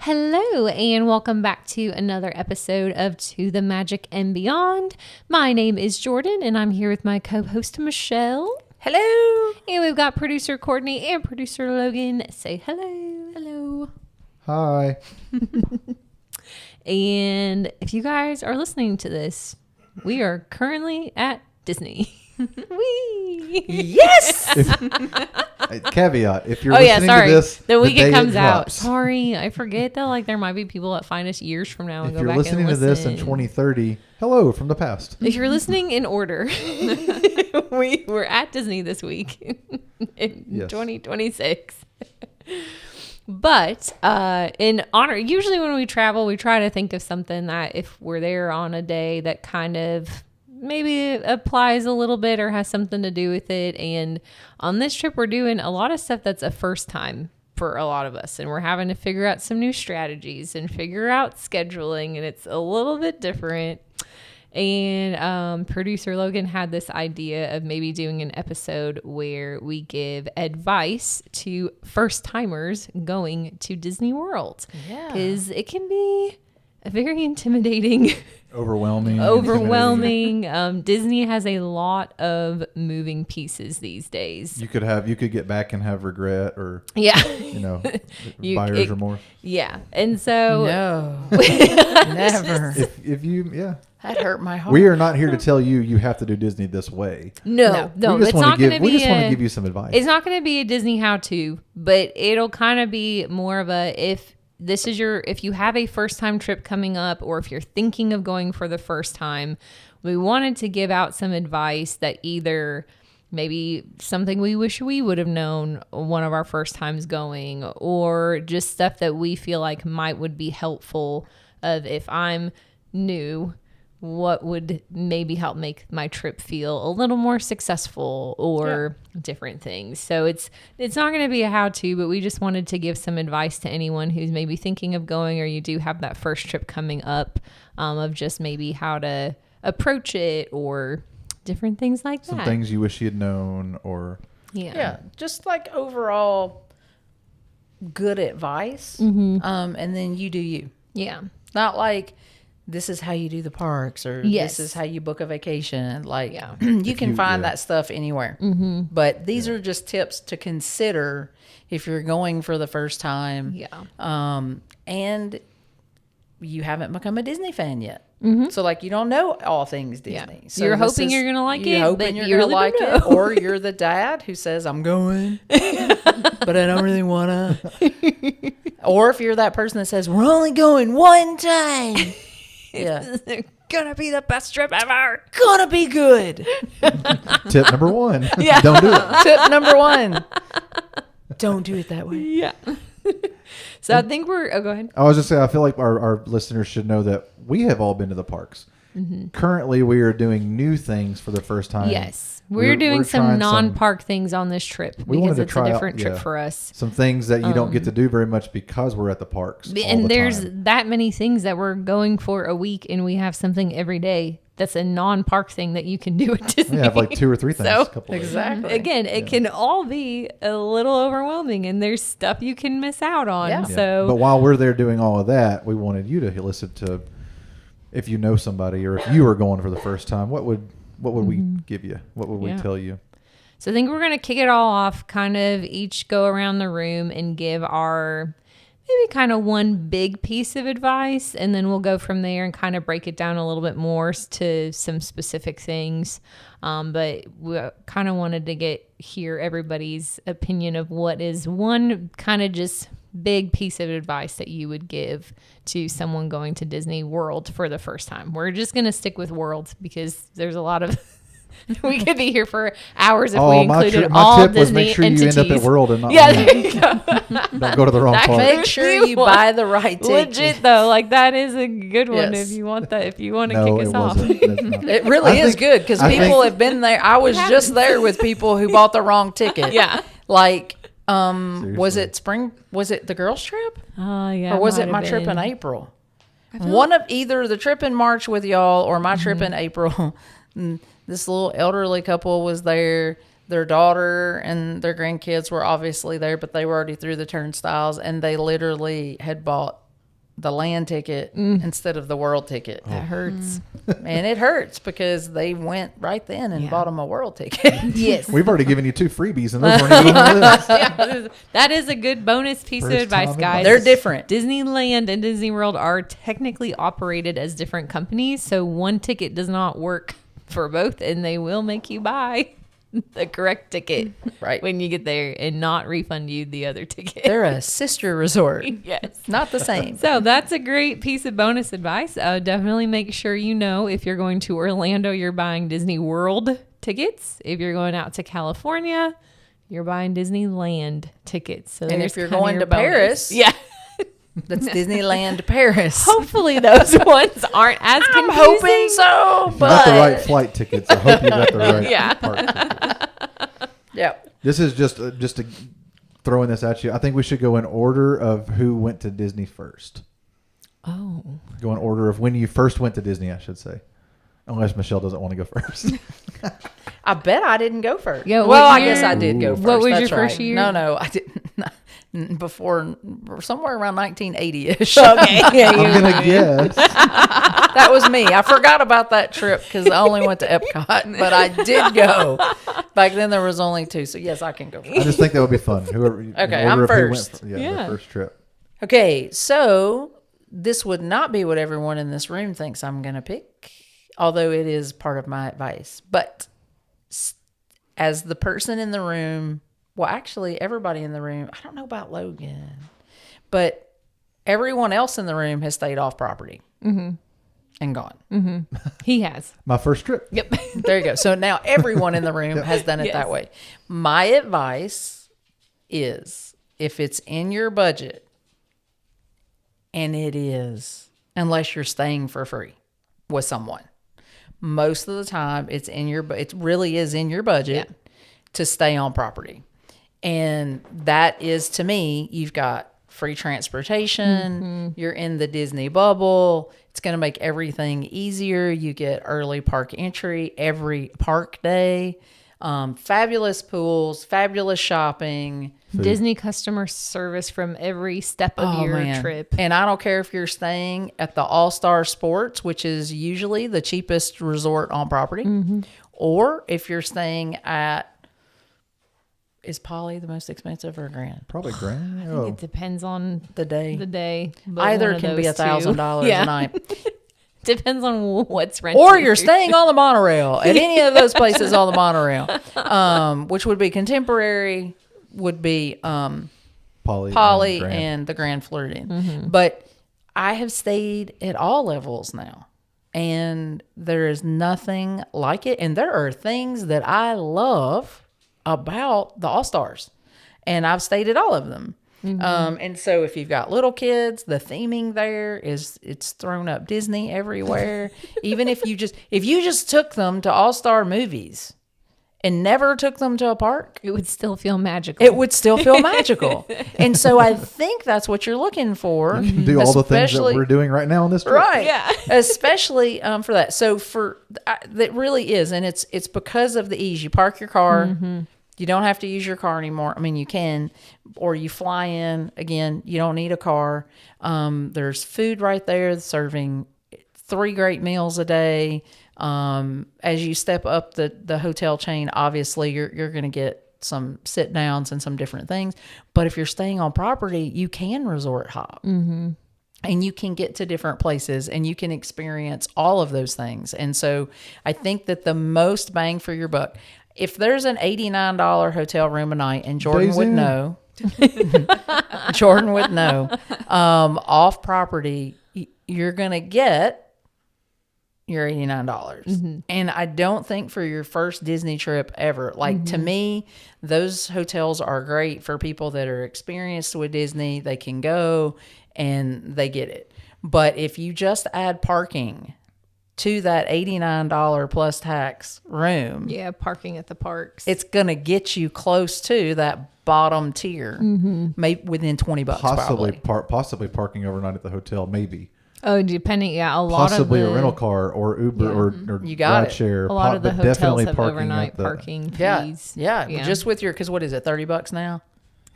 Hello, and welcome back to another episode of To the Magic and Beyond. My name is Jordan, and I'm here with my co-host, Michelle. Hello. And we've got producer Courtney and producer Logan. Say hello. Hello. Hi. And if you guys are listening to this, we are currently at Disney. Whee! Yes. Caveat: if you're listening to this, the week it comes out. drops. Sorry, I forget that. Like there might be people that find us years from now and If go you're back listening and to this in listen. 2030, hello from the past. If you're listening in order, we're at Disney this week in 2026. But in honor, usually when we travel, we try to think of something that if we're there on a day that kind of maybe applies a little bit or has something to do with it. And on this trip, we're doing a lot of stuff that's a first time for a lot of us. And we're having to figure out some new strategies and figure out scheduling. And it's a little bit different. And producer Logan had this idea of maybe doing an episode where we give advice to first timers going to Disney World. Yeah. Because it can be a very intimidating, Overwhelming. Disney has a lot of moving pieces these days. You could get back and have regret or buyer's remorse. Yeah. And so No. Never. If you That hurt my heart. we are not here to tell you have to do Disney this way. no, we just it's want not going to be we just want to give you some advice. It's not going to be a Disney how-to, but it'll kind of be more of a if you have a first-time trip coming up, or if you're thinking of going for the first time, we wanted to give out some advice that either maybe something we wish we would have known one of our first times going, or just stuff that we feel like would be helpful of if I'm new, what would maybe help make my trip feel a little more successful or different things. So it's not going to be a how-to, but we just wanted to give some advice to anyone who's maybe thinking of going, or you do have that first trip coming up, of just maybe how to approach it or different things like that. Some things you wish you had known, or Yeah. Just like overall good advice. Mm-hmm. And then you do you. Yeah. Not like this is how you do the parks, or Yes. this is how you book a vacation. Like Yeah. you can find that stuff anywhere. Mm-hmm. But these are just tips to consider if you're going for the first time. Yeah. And you haven't become a Disney fan yet. Mm-hmm. So like you don't know all things Disney. Yeah. So You're this hoping you're going to like it, You're hoping but you're you going to really like don't it. know. Or you're the dad who says, I'm going, but I don't really want to. Or if you're that person that says, we're only going one time. Yeah. It's gonna be the best trip ever. Gonna be good. tip number 1. Yeah. Don't do it. Tip number 1. Don't do it that way. Yeah. So I think go ahead. I was just saying, I feel like our listeners should know that we have all been to the parks. Mm-hmm. Currently, we are doing new things for the first time. Yes. We're doing some trying non-park things on this trip We wanted because to it's a try out, different trip yeah. for us. Some things that you don't get to do very much because we're at the parks. all And the there's time. that many things that we're going for a week, and we have something every day that's a non-park thing that you can do at Disney. We have like 2 or 3 things. So, a couple of days. Exactly. Again, it can all be a little overwhelming, and there's stuff you can miss out on. Yeah. Yeah. So But while we're there doing all of that, we wanted you to listen to, if you know somebody or if you were going for the first time, what would we give you? What would we tell you? So I think we're going to kick it all off, kind of each go around the room and give our maybe kind of one big piece of advice, and then we'll go from there and kind of break it down a little bit more to some specific things. But we kind of wanted to hear everybody's opinion of what is one kind of just big piece of advice that you would give to someone going to Disney World for the first time. We're just going to stick with World because there's a lot of we could be here for hours if we included my all tip was Disney make sure entities. you end up at World and not There you go. don't go to the wrong park. Make sure you buy the right ticket. Legit though, like that is a good one Yes. if you want that. If you want to No, kick us it off. wasn't. That's not. It really I is think- good because I people think- have been there. I was just there with people who bought the wrong ticket. Yeah. Like, was Seriously. was it the girls' trip? Oh yeah. Or was it might my have trip in been. April? One of either the trip in March with y'all or my trip in April. This little elderly couple was there. Their daughter and their grandkids were obviously there, but they were already through the turnstiles, and they literally had bought the land ticket instead of the world ticket. That hurts. And it hurts because they went right then and bought them a world ticket. Yes. We've already given you 2 freebies, and those weren't even on the list. Yeah, that is a good bonus piece of First advice, time guys. They're different. Disneyland and Disney World are technically operated as different companies, so one ticket does not work for both, and they will make you buy the correct ticket Right. when you get there and not refund you the other ticket. They're a sister resort. Yes. Not the same. So that's a great piece of bonus advice. Definitely make sure you know if you're going to Orlando, you're buying Disney World tickets. If you're going out to California, you're buying Disneyland tickets. So And there's if you're kinda going your to bonus. Paris, yeah. that's Disneyland Paris. Hopefully those ones aren't as I'm confusing. hoping so, If you but got the right flight tickets, I hope you got the right Yeah. park tickets. yeah. This is just to throwing this at you. I think we should go in order of who went to Disney first. Oh. Go in order of when you first went to Disney, I should say. Unless Michelle doesn't want to go first. I bet I didn't go first. Yeah, well, what I year? guess I did go Ooh. first. What was That's your first right. year? No, I didn't. Before somewhere around 1980-ish. Okay. Yeah, I'm going to guess. That was me. I forgot about that trip because I only went to Epcot, but I did go. Back then there was only 2, so yes, I can go I first. just think that would be fun. Whoever. in Okay, order I'm of who went first. Yeah, Yeah. the first trip. Okay, so this would not be what everyone in this room thinks I'm going to pick, although it is part of my advice. But as the person in the room, well, actually, everybody in the room, I don't know about Logan, but everyone else in the room has stayed off property and gone. He has. My first trip. Yep. There you go. So now everyone in the room has done it Yes. that way. My advice is if it's in your budget, and it is, unless you're staying for free with someone, most of the time it really is in your budget to stay on property. And that is, to me, you've got free transportation, you're in the Disney bubble. It's going to make everything easier. You get early park entry every park day. Fabulous pools, fabulous shopping. Disney customer service from every step of your trip. And I don't care if you're staying at the All-Star Sports, which is usually the cheapest resort on property, or if you're staying at, is Poly the most expensive or Grand? Probably Grand. I think it depends on The day. the day. but Either one of can be those two. $1,000 Yeah. a night. Depends on what's rented. Or you're staying on the monorail at any of those places on the monorail, which would be Contemporary, would be Poly Grand. and the Grand Floridian. But I have stayed at all levels now, and there is nothing like it. And there are things that I love about the All-Stars, and I've stayed at all of them. And so if you've got little kids, the theming there it's thrown up Disney everywhere. Even if you just took them to All-Star movies and never took them to a park, it would still feel magical. it would still feel magical. And so I think that's what you're looking for. Do all the things that especially- we're doing right now on this trip. Right. Yeah. Especially for that. So that really is. And it's because of the ease. You park your car. You don't have to use your car anymore. I mean, you can, or you fly in. Again, you don't need a car. There's food right there serving 3 great meals a day. As you step up the hotel chain, obviously you're going to get some sit downs and some different things. But if you're staying on property, you can resort hop. And you can get to different places and you can experience all of those things. And so I think that the most bang for your buck, if there's an $89 hotel room a night, and Jordan would know, off property, you're going to get your $89. And I don't think for your first Disney trip ever, like to me, those hotels are great for people that are experienced with Disney. They can go and they get it. But if you just add parking to that $89 plus tax room, Yeah, parking at the parks. it's going to get you close to that bottom tier, maybe within $20 Possibly probably. possibly parking overnight at the hotel, maybe. Oh, depending, yeah, a lot Possibly of the, a rental car or Uber or You got it. rideshare. a lot of the but hotels definitely have parking overnight at the, parking Yeah, fees. yeah, just with your, because what is it, $30 now?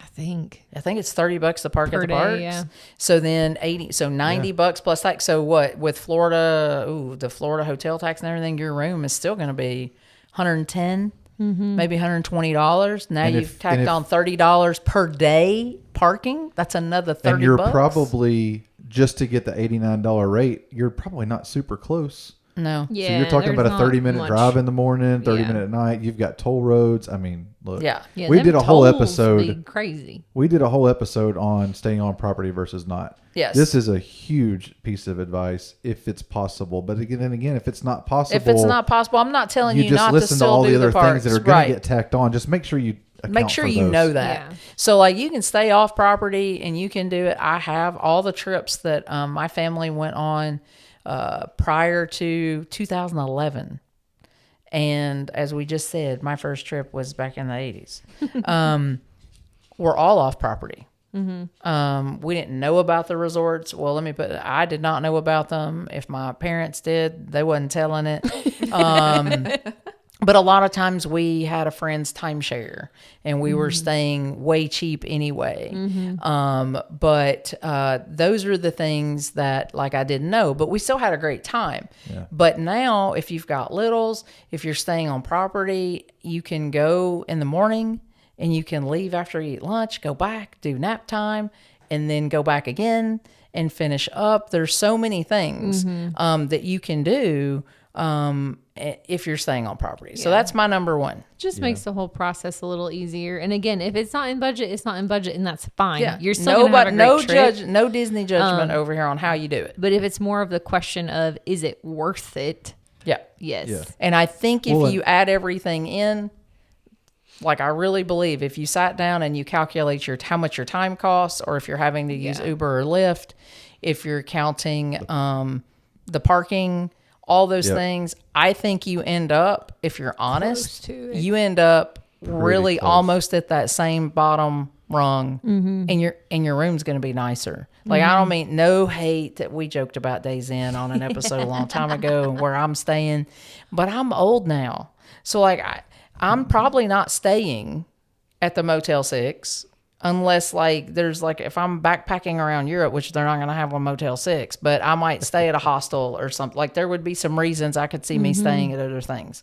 I think it's $30 to park at the day, parks. yeah. So then $90 plus tax. So what with Florida, the Florida hotel tax and everything, your room is still going to be $110, maybe $120. Now And you've if- tacked and if- on $30 per day parking. That's another $30. And you're probably, just to get the $89 rate, you're probably not super close. no. yeah. So you're talking there's about a not 30-minute much. drive in the morning, 30 Yeah. minute at night. You've got toll roads. I mean, look. Yeah. Yeah, We them did a whole tolls episode. be crazy. We did a whole episode on staying on property versus not. Yes. This is a huge piece of advice if it's possible. But again, if it's not possible, If it's not possible, I'm not telling you you just not to listen to still all do the other parks. things that are going Right. to get tacked on. Just make sure you Make account sure for you those. know that. Yeah. So like you can stay off property and you can do it. I have all the trips that my family went on prior to 2011. And as we just said, my first trip was back in the 80s. We're all off property. We didn't know about the resorts. Well, I did not know about them. If my parents did, they wasn't telling it. But a lot of times we had a friend's timeshare and we were staying way cheap anyway. But those are the things that like I didn't know, but we still had a great time. Yeah. But now if you've got littles, if you're staying on property, you can go in the morning and you can leave after you eat lunch, go back, do nap time, and then go back again and finish up. There's so many things that you can do if you're staying on property. So that's my number one. Just makes the whole process a little easier. And again, if it's not in budget, it's not in budget, and that's fine. Yeah. You're still gonna have a great trip. No Disney judgment over here on how you do it. But if it's more of the question of, is it worth it? Yeah. Yes. Yeah. And I think if Well, you add everything in, like I really believe if you sat down and you calculate how much your time costs, or if you're having to use Uber or Lyft, if you're counting the parking, all those things, I think you end up, if you're honest, Close to it. you end up really close. almost at that same bottom rung, and your room's going to be nicer. Like I don't mean no hate that we joked about Days Inn on an episode a long time ago where I'm staying, but I'm old now, so like I'm probably not staying at the Motel 6 unless like there's like if I'm backpacking around Europe, which they're not going to have one Motel 6, but I might stay at a hostel or something. Like there would be some reasons I could see me staying at other things.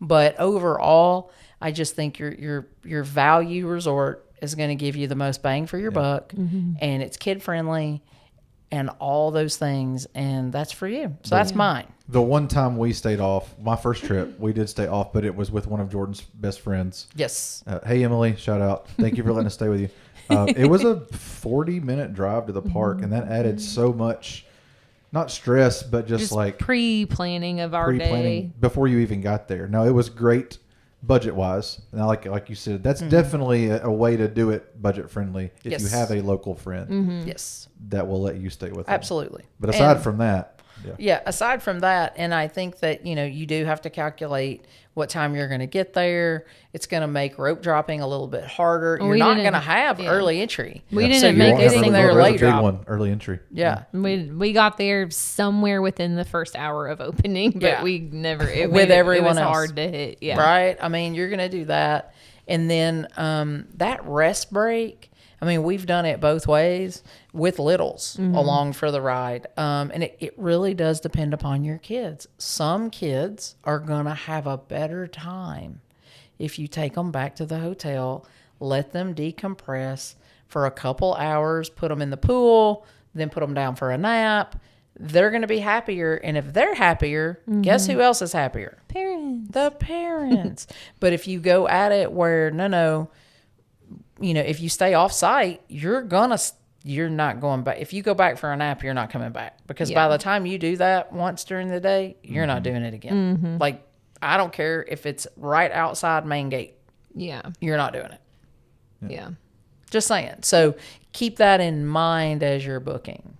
But overall, I just think your value resort is going to give you the most bang for your buck, and it's kid friendly and all those things, and that's for you. So that's mine. The one time we stayed off, my first trip, we did stay off, but it was with one of Jordan's best friends. Yes. Hey, Emily, shout out. Thank you for letting us stay with you. It was a 40-minute drive to the park, and that added so much, not stress, but just like pre-planning of our pre-planning day. before you even got there. No, it was great budget-wise. Now, like you said, that's definitely a way to do it budget-friendly if you Yes. have a local friend Yes. that will let you stay with them. Absolutely. But aside And- from that, Yeah, aside from that, and I think that, you do have to calculate what time you're going to get there. It's going to make rope dropping a little bit harder. You're we not didn't- going to have yeah. early entry. We Yeah. didn't So make you're it getting single there There's a later. big one, early entry. Yeah. We got there somewhere within the first hour of opening, but Yeah. we never With everyone it was else. hard to hit. Yeah. Right? I mean, you're going to do that. And then that rest break, I mean, we've done it both ways with littles along for the ride. And it really does depend upon your kids. Some kids are going to have a better time if you take them back to the hotel, let them decompress for a couple hours, put them in the pool, then put them down for a nap. They're going to be happier. And if they're happier, guess who else is happier? Parents. The parents. But if you go at it where, no, if you stay off site, you're not going back. If you go back for a nap, you're not coming back, because by the time you do that once during the day, you're not doing it again. Like, I don't care if it's right outside main gate, Yeah. you're not doing it. Yeah. Just saying. So keep that in mind as you're booking.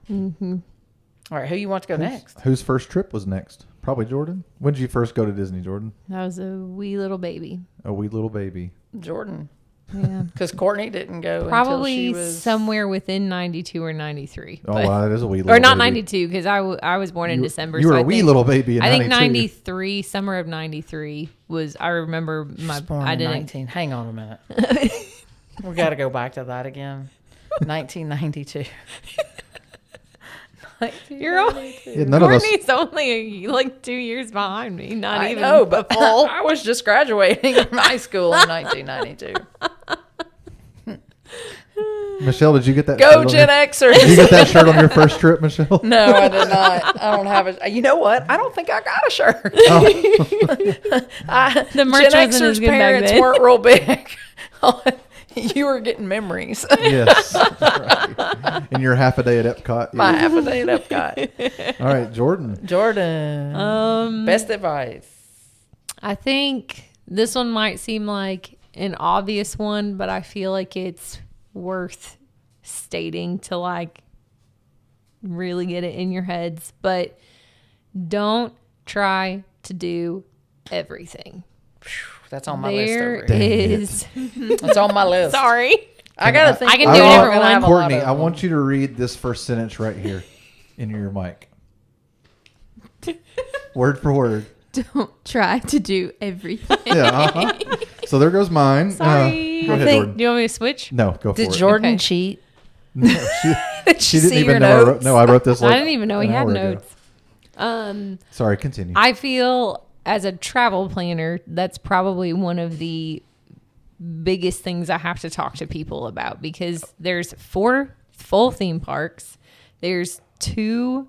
All right. Who you want to go next? Whose first trip was next? Probably Jordan. When did you first go to Disney, Jordan? That was a wee little baby. A wee little baby. Jordan. Yeah. Because Courtney didn't go until Probably she was somewhere within 92 or 93. Oh, but- wow, that is a wee little or not baby. 92, because I was born in December. You were so a I wee think- little baby in I think 92. 93, summer of 93 was, I remember born I in didn't, 19. Hang on a minute. We got to go back to that again. 1992. You're only, Yeah, none of us. Courtney's only like 2 years behind me. Not I even know, but a full. I was just graduating from high school in 1992. Michelle, did you get that? Go shirt on Gen your- Xers. Did you get that shirt on your first trip, Michelle? No, I did not. I don't have a. You know what? I don't think I got a shirt. Oh. The merch Gen wasn't as Xers' good back parents then. weren't real big. You were getting memories. Yes. Right. And you're half a day at Epcot. My Yeah. half a day at Epcot. All right, Jordan. Jordan. Best advice. I think this one might seem like an obvious one, but I feel like it's worth stating to like really get it in your heads. But don't try to do everything. That's on my list There over here. is. It's on my list. Sorry. I gotta think. I can we're do it, all everyone. gonna have a lot Courtney, of I them. want you to read this first sentence right here in your mic. Word for word. Don't try to do everything. Yeah. Uh-huh. So there goes mine. Sorry. Go I ahead, think. Jordan. Do you want me to switch? No, go for Did it. Jordan Okay. cheat? No, Did she you didn't see even your know. notes? I wrote this. Like I didn't even know he an had hour ago. notes. Sorry, continue. I feel as a travel planner, that's probably one of the biggest things I have to talk to people about, because there's 4 full theme parks, there's 2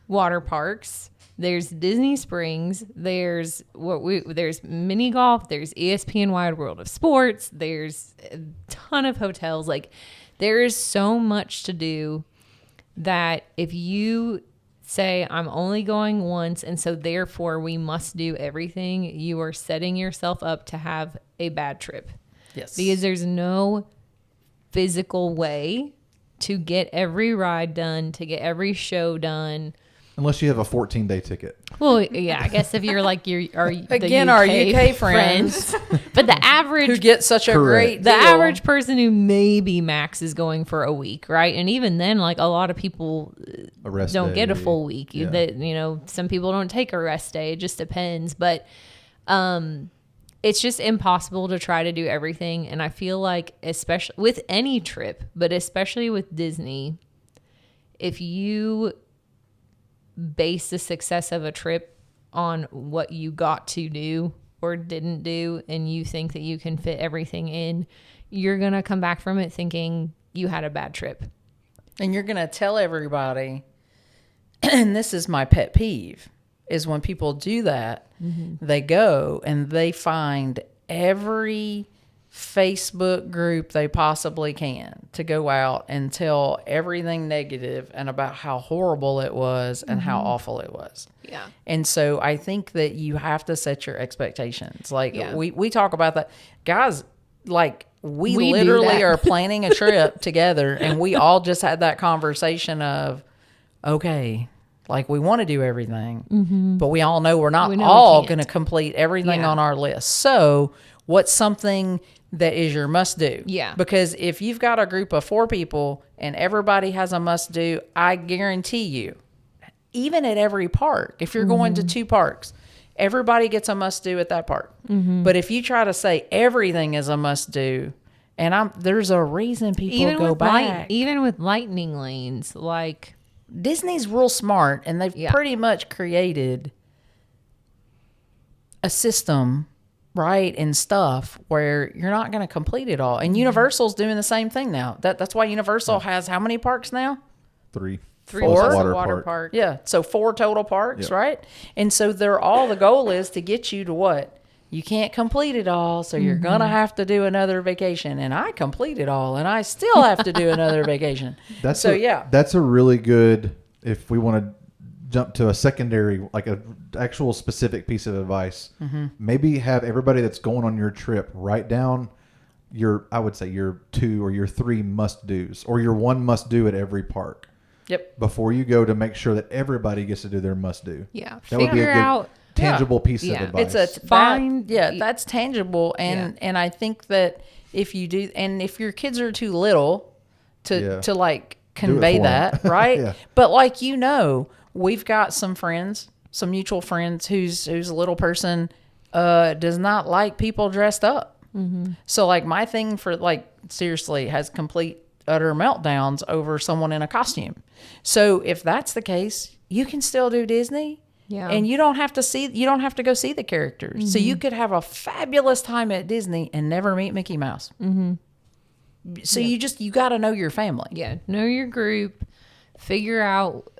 water parks, there's Disney Springs, there's there's mini golf, there's ESPN Wide World of Sports, there's a ton of hotels. Like, there is so much to do that if you say I'm only going once and so therefore we must do everything, you are setting yourself up to have a bad trip. Yes. Because there's no physical way to get every ride done, to get every show done. Unless you have a 14-day ticket. Well, yeah, I guess if you're like Again, our UK friends but the average who get such a Correct. great the deal. average person who maybe max is going for a week, right? And even then, like, a lot of people A rest don't get a day. full week. Yeah. That, you know, some people don't take a rest day. It just depends. But it's just impossible to try to do everything. And I feel like, especially with any trip, but especially with Disney, if you base the success of a trip on what you got to do or didn't do, and you think that you can fit everything in, you're going to come back from it thinking you had a bad trip. And you're going to tell everybody, and this is my pet peeve, is when people do that, they go and they find every Facebook group they possibly can to go out and tell everything negative and about how horrible it was and how awful it was. Yeah. And so I think that you have to set your expectations. Like, Yeah. we talk about that. Guys, like, we We do literally that. are planning a trip together, and we all just had that conversation of, okay, like, we want to do everything, but we all know we're not We know we all can't. going to complete everything Yeah. on our list. So what's something that is your must do? Yeah. Because if you've got a group of 4 people and everybody has a must do, I guarantee you, even at every park, if you're going to 2 parks, everybody gets a must do at that park. But if you try to say everything is a must do, and there's a reason people go back. Even with lightning lanes, like, Disney's real smart, and they've pretty much created a system, right, and stuff where you're not going to complete it all. And Universal's doing the same thing now. That's why Universal has how many parks now? 3. 3 Plus plus water a water park. park. Yeah, so 4 total parks, Yeah. right? And so the goal is to get you to what? You can't complete it all, so you're going to have to do another vacation. And I complete it all, and I still have to do another vacation. That's yeah. That's a really good, if we want to jump to a secondary, like a actual specific piece of advice, maybe have everybody that's going on your trip write down I would say your 2 or your 3 must do's, or your 1 must do at every park. Yep. Before you go, to make sure that everybody gets to do their must do. yeah, That would be a figure good out. tangible piece Yeah. of advice. It's Find- that's tangible, and I think that if you do, and if your kids are too little to like convey for 'em. that, right? Yeah. But like, we've got some friends, some mutual friends whose little person does not like people dressed up. So like my thing for like seriously has complete utter meltdowns over someone in a costume. So if that's the case, you can still do Disney. Yeah. And you don't have to go see the characters. So you could have a fabulous time at Disney and never meet Mickey Mouse. So you got to know your family. Yeah. Know your group. Figure out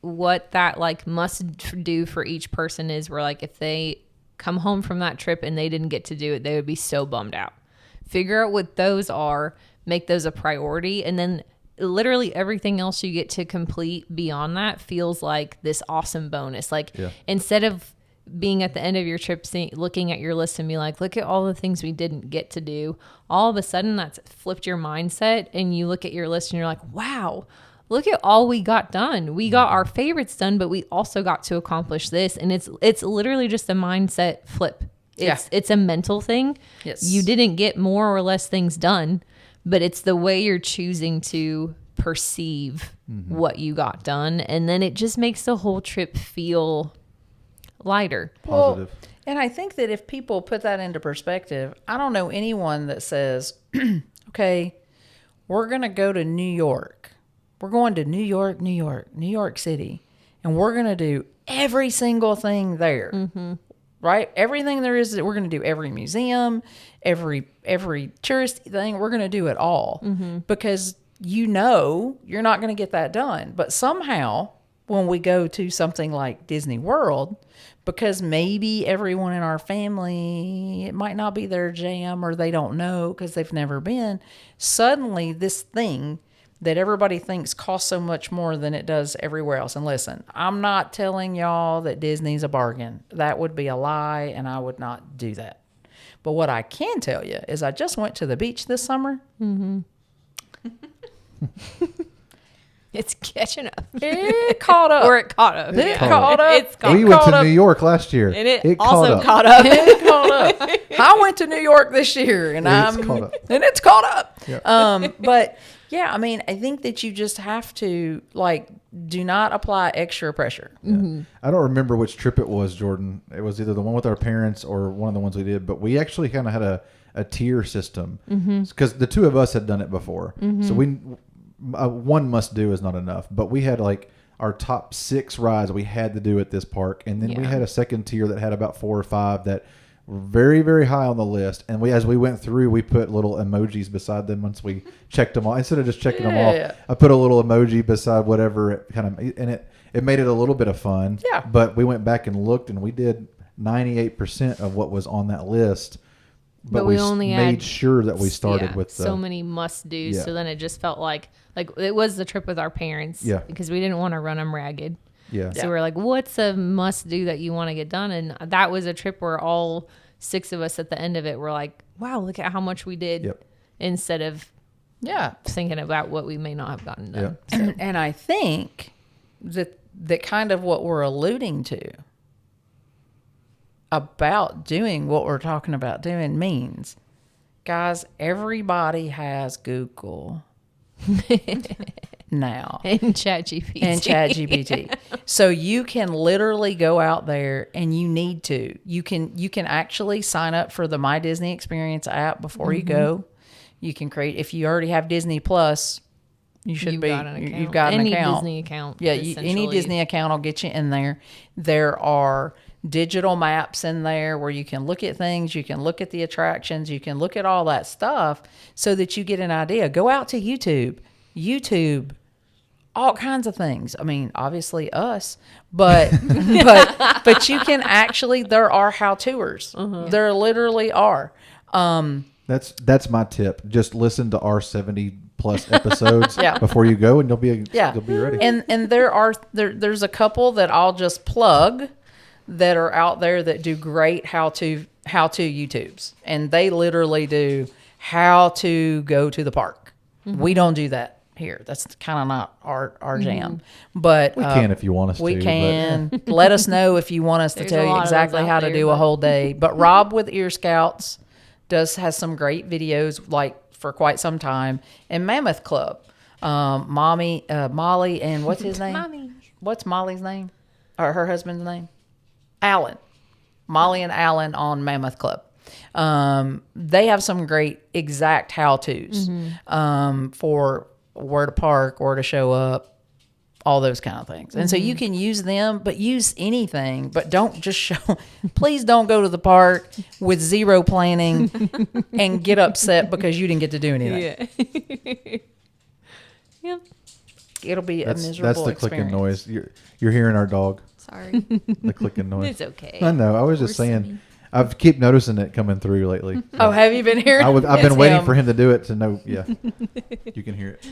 what that like must do for each person is. Where like if they come home from that trip and they didn't get to do it, they would be so bummed out. Figure out what those are. Make those a priority. And then literally everything else you get to complete beyond that feels like this awesome bonus. Like instead of being at the end of your trip, looking at your list and be like, look at all the things we didn't get to do. All of a sudden that's flipped your mindset and you look at your list and you're like, wow, look at all we got done. We got our favorites done, but we also got to accomplish this. And it's literally just a mindset flip. It's a mental thing. Yes. You didn't get more or less things done, but it's the way you're choosing to perceive what you got done. And then it just makes the whole trip feel lighter. Positive. Well, and I think that if people put that into perspective, I don't know anyone that says, okay, we're going to go to New York. We're going to New York City, and we're going to do every single thing there. Right? Everything there is, we're going to do every museum, every tourist thing. We're going to do it all because you're not going to get that done. But somehow when we go to something like Disney World, because maybe everyone in our family, it might not be their jam or they don't know because they've never been, suddenly this thing that everybody thinks costs so much more than it does everywhere else. And listen, I'm not telling y'all that Disney's a bargain. That would be a lie, and I would not do that. But what I can tell you is I just went to the beach this summer. It's catching up. It caught up. Or it caught up. It caught up. It's caught We went to New York last year. And it caught also up. caught up. It caught up. I went to New York this year, and it's caught up. Yep. But yeah, I mean, I think that you just have to do not apply extra pressure. Yeah. I don't remember which trip it was, Jordan. It was either the one with our parents or one of the ones we did, but we actually kind of had a tier system because the two of us had done it before. So one must do is not enough, but we had like our top 6 rides we had to do at this park, and then we had a second tier that had about 4 or 5 that were very, very high on the list. And as we went through, we put little emojis beside them once we checked them off. Instead of just checking them off, I put a little emoji beside whatever it and it made it a little bit of fun. Yeah. But we went back and looked, and we did 98% of what was on that list. But we only made sure that we started with so many must do's. Yeah. So then it just felt like it was the trip with our parents. Yeah. Because we didn't want to run them ragged. Yeah. So we're like, what's a must do that you want to get done? And that was a trip where all 6 of us at the end of it were like, wow, look at how much we did. Yep. Instead of thinking about what we may not have gotten done. Yeah. So. And I think that kind of what we're alluding to about doing what we're talking about doing means, guys, everybody has Google now. And ChatGPT. So you can literally go out there, and you need to. You can actually sign up for the My Disney Experience app before you go. You can create, if you already have Disney Plus, you've got an account. Any Disney account. Yeah, any Disney account will get you in there. There are digital maps in there where you can look at things, you can look at the attractions, you can look at all that stuff so that you get an idea. Go out to YouTube, all kinds of things. I mean, obviously us, but but you can actually, there are how-toers. There literally are. That's my tip. Just listen to our 70 plus episodes before you go, and you'll be ready. And there's a couple that I'll just plug that are out there that do great how to YouTubes, and they literally do how to go to the park. We don't do that here. That's kind of not our jam. But we can if you want us to. We can. Let us know if you want us to tell you exactly how to do a whole day. But Rob with Ear Scouts has some great videos for quite some time. And Mammoth Club, Molly, and what's his name? Mommy. What's Molly's name? Or her husband's name? Alan. Molly and Alan on Mammoth Club. They have some great exact how-tos for where to park, where to show up, all those kind of things. And so you can use them, but use anything, but don't just show. Please don't go to the park with zero planning and get upset because you didn't get to do anything. Yeah. Yep. It'll be a That's miserable the clicking experience. noise. You're hearing our dog. Sorry. The clicking noise. It's okay. I know. I was just saying. I've keep noticing it coming through lately. Oh, have you been hearing? I've been waiting for him to do it to know. Yeah, you can hear it.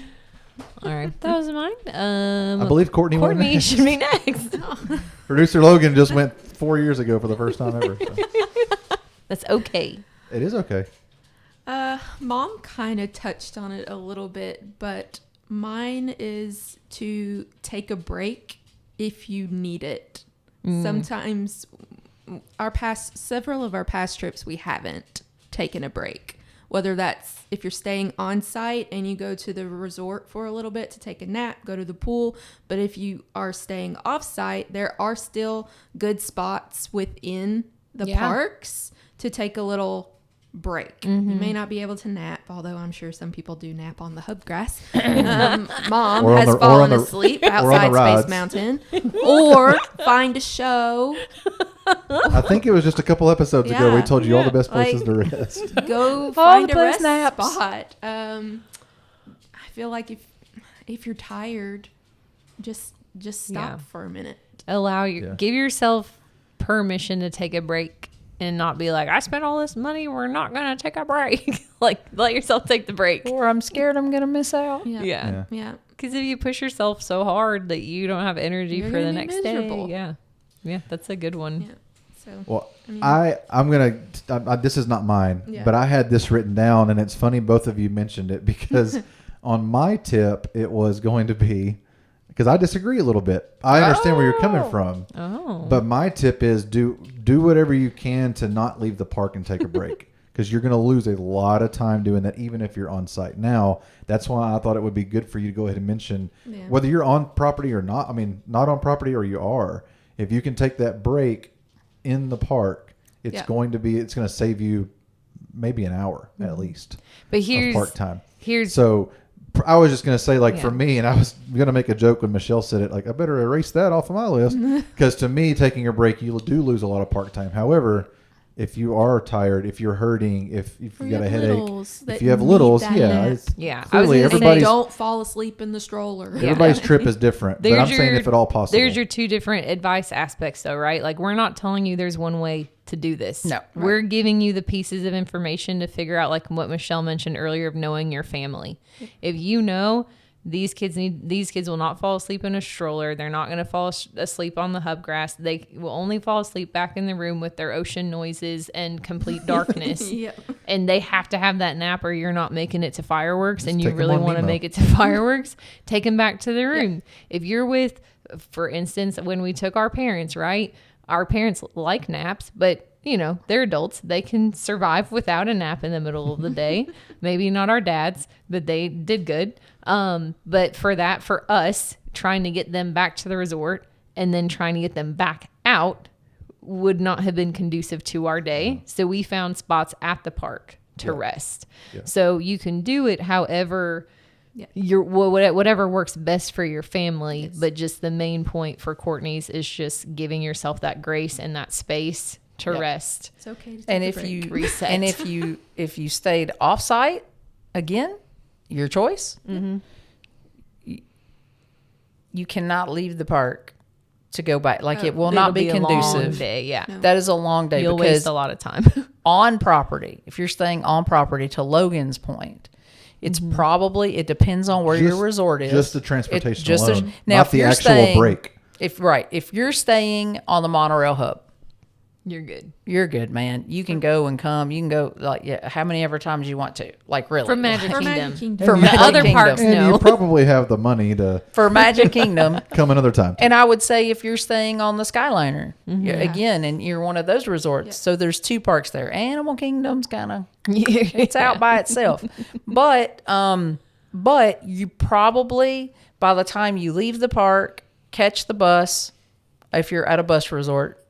All right, that was mine. I believe Courtney went Courtney next. should be next. Producer Logan just went 4 years ago for the first time ever. So. That's okay. It is okay. Mom kind of touched on it a little bit, but mine is to take a break if you need it. Sometimes several of our past trips, we haven't taken a break. Whether that's if you're staying on site and you go to the resort for a little bit to take a nap, go to the pool. But if you are staying off site, there are still good spots within the parks to take a little break. You may not be able to nap, although I'm sure some people do nap on the hub grass. Mom Or on has the- or fallen on the- asleep or on the outside rides. Space Mountain, or find a show. I think it was just a couple episodes ago we Yeah. told you all the best places Like- to rest. Go find the a place rest naps. spot. I feel like if you're tired, just stop Yeah. for a minute. Give yourself permission to take a break and not be like, I spent all this money, we're not gonna take a break. Like, let yourself take the break. Or I'm scared I'm gonna miss out. Yeah. Yeah. Because if you push yourself so hard that you don't have energy You're for the gonna be next miserable. day. Yeah, that's a good one. Yeah. So Well, I mean- this is not mine, Yeah. but I had this written down, and it's funny both of you mentioned it because on my tip it was going to be, because I disagree a little bit. I understand where you're coming from, but my tip is do whatever you can to not leave the park and take a break. Because you're going to lose a lot of time doing that, even if you're on site. Now, that's why I thought it would be good for you to go ahead and mention whether you're on property or not. I mean, not on property or you are. If you can take that break in the park, it's going to save you maybe an hour at least. But of park time. Here's So I was just going to say, like, for me, and I was going to make a joke when Michelle said it, like, I better erase that off of my list. Because to me, taking a break, you do lose a lot of park time. However, if you are tired, if you're hurting, if you got a headache, if you have littles, clearly everybody's don't fall asleep in the stroller. everybody's trip is different. But I'm saying if at all possible. There's your two different advice aspects, though, right? Like, we're not telling you there's one way to do this. No. We're giving you the pieces of information to figure out, like what Michelle mentioned earlier, of knowing your family. If you know these kids will not fall asleep in a stroller. They're not going to fall asleep on the hub grass. They will only fall asleep back in the room with their ocean noises and complete darkness. And they have to have that nap or you're not making it to fireworks. Just and you take 'em really on want to Nemo. make it to fireworks. Take them back to the room. If you're with, for instance, when we took our parents, right? Our parents like naps, but they're adults. They can survive without a nap in the middle of the day. Maybe not our dads, but they did good. But for us, trying to get them back to the resort and then trying to get them back out would not have been conducive to our day. So we found spots at the park to rest. Yeah. So you can do it however whatever works best for your family. Yes. But just the main point for Courtney's is just giving yourself that grace and that space to rest. It's okay to take And a if break. you reset. And if you stayed off site, again, your choice. Mm-hmm. You cannot leave the park to go back. Like it will not be a long conducive. day. Yeah. No. That is a long day. You'll because waste a lot of time. on property, if you're staying on property, to Logan's point, it's probably, it depends on where your resort is. Just the transportation Just alone, now, not if the you're actual staying, break. If you're staying on the monorail hub, You're good. you're good, man. You can go and come. You can go how many ever times you want to. Like really. From Magic For Kingdom. Magic Kingdom. For The Magic other Kingdom. parks, And no. you probably have the money to For Magic Kingdom. come another time. And I would say if you're staying on the Skyliner, again, and you're one of those resorts, so there's two parks there. Animal Kingdom's kind of, it's out by itself. But you probably, by the time you leave the park, catch the bus, if you're at a bus resort,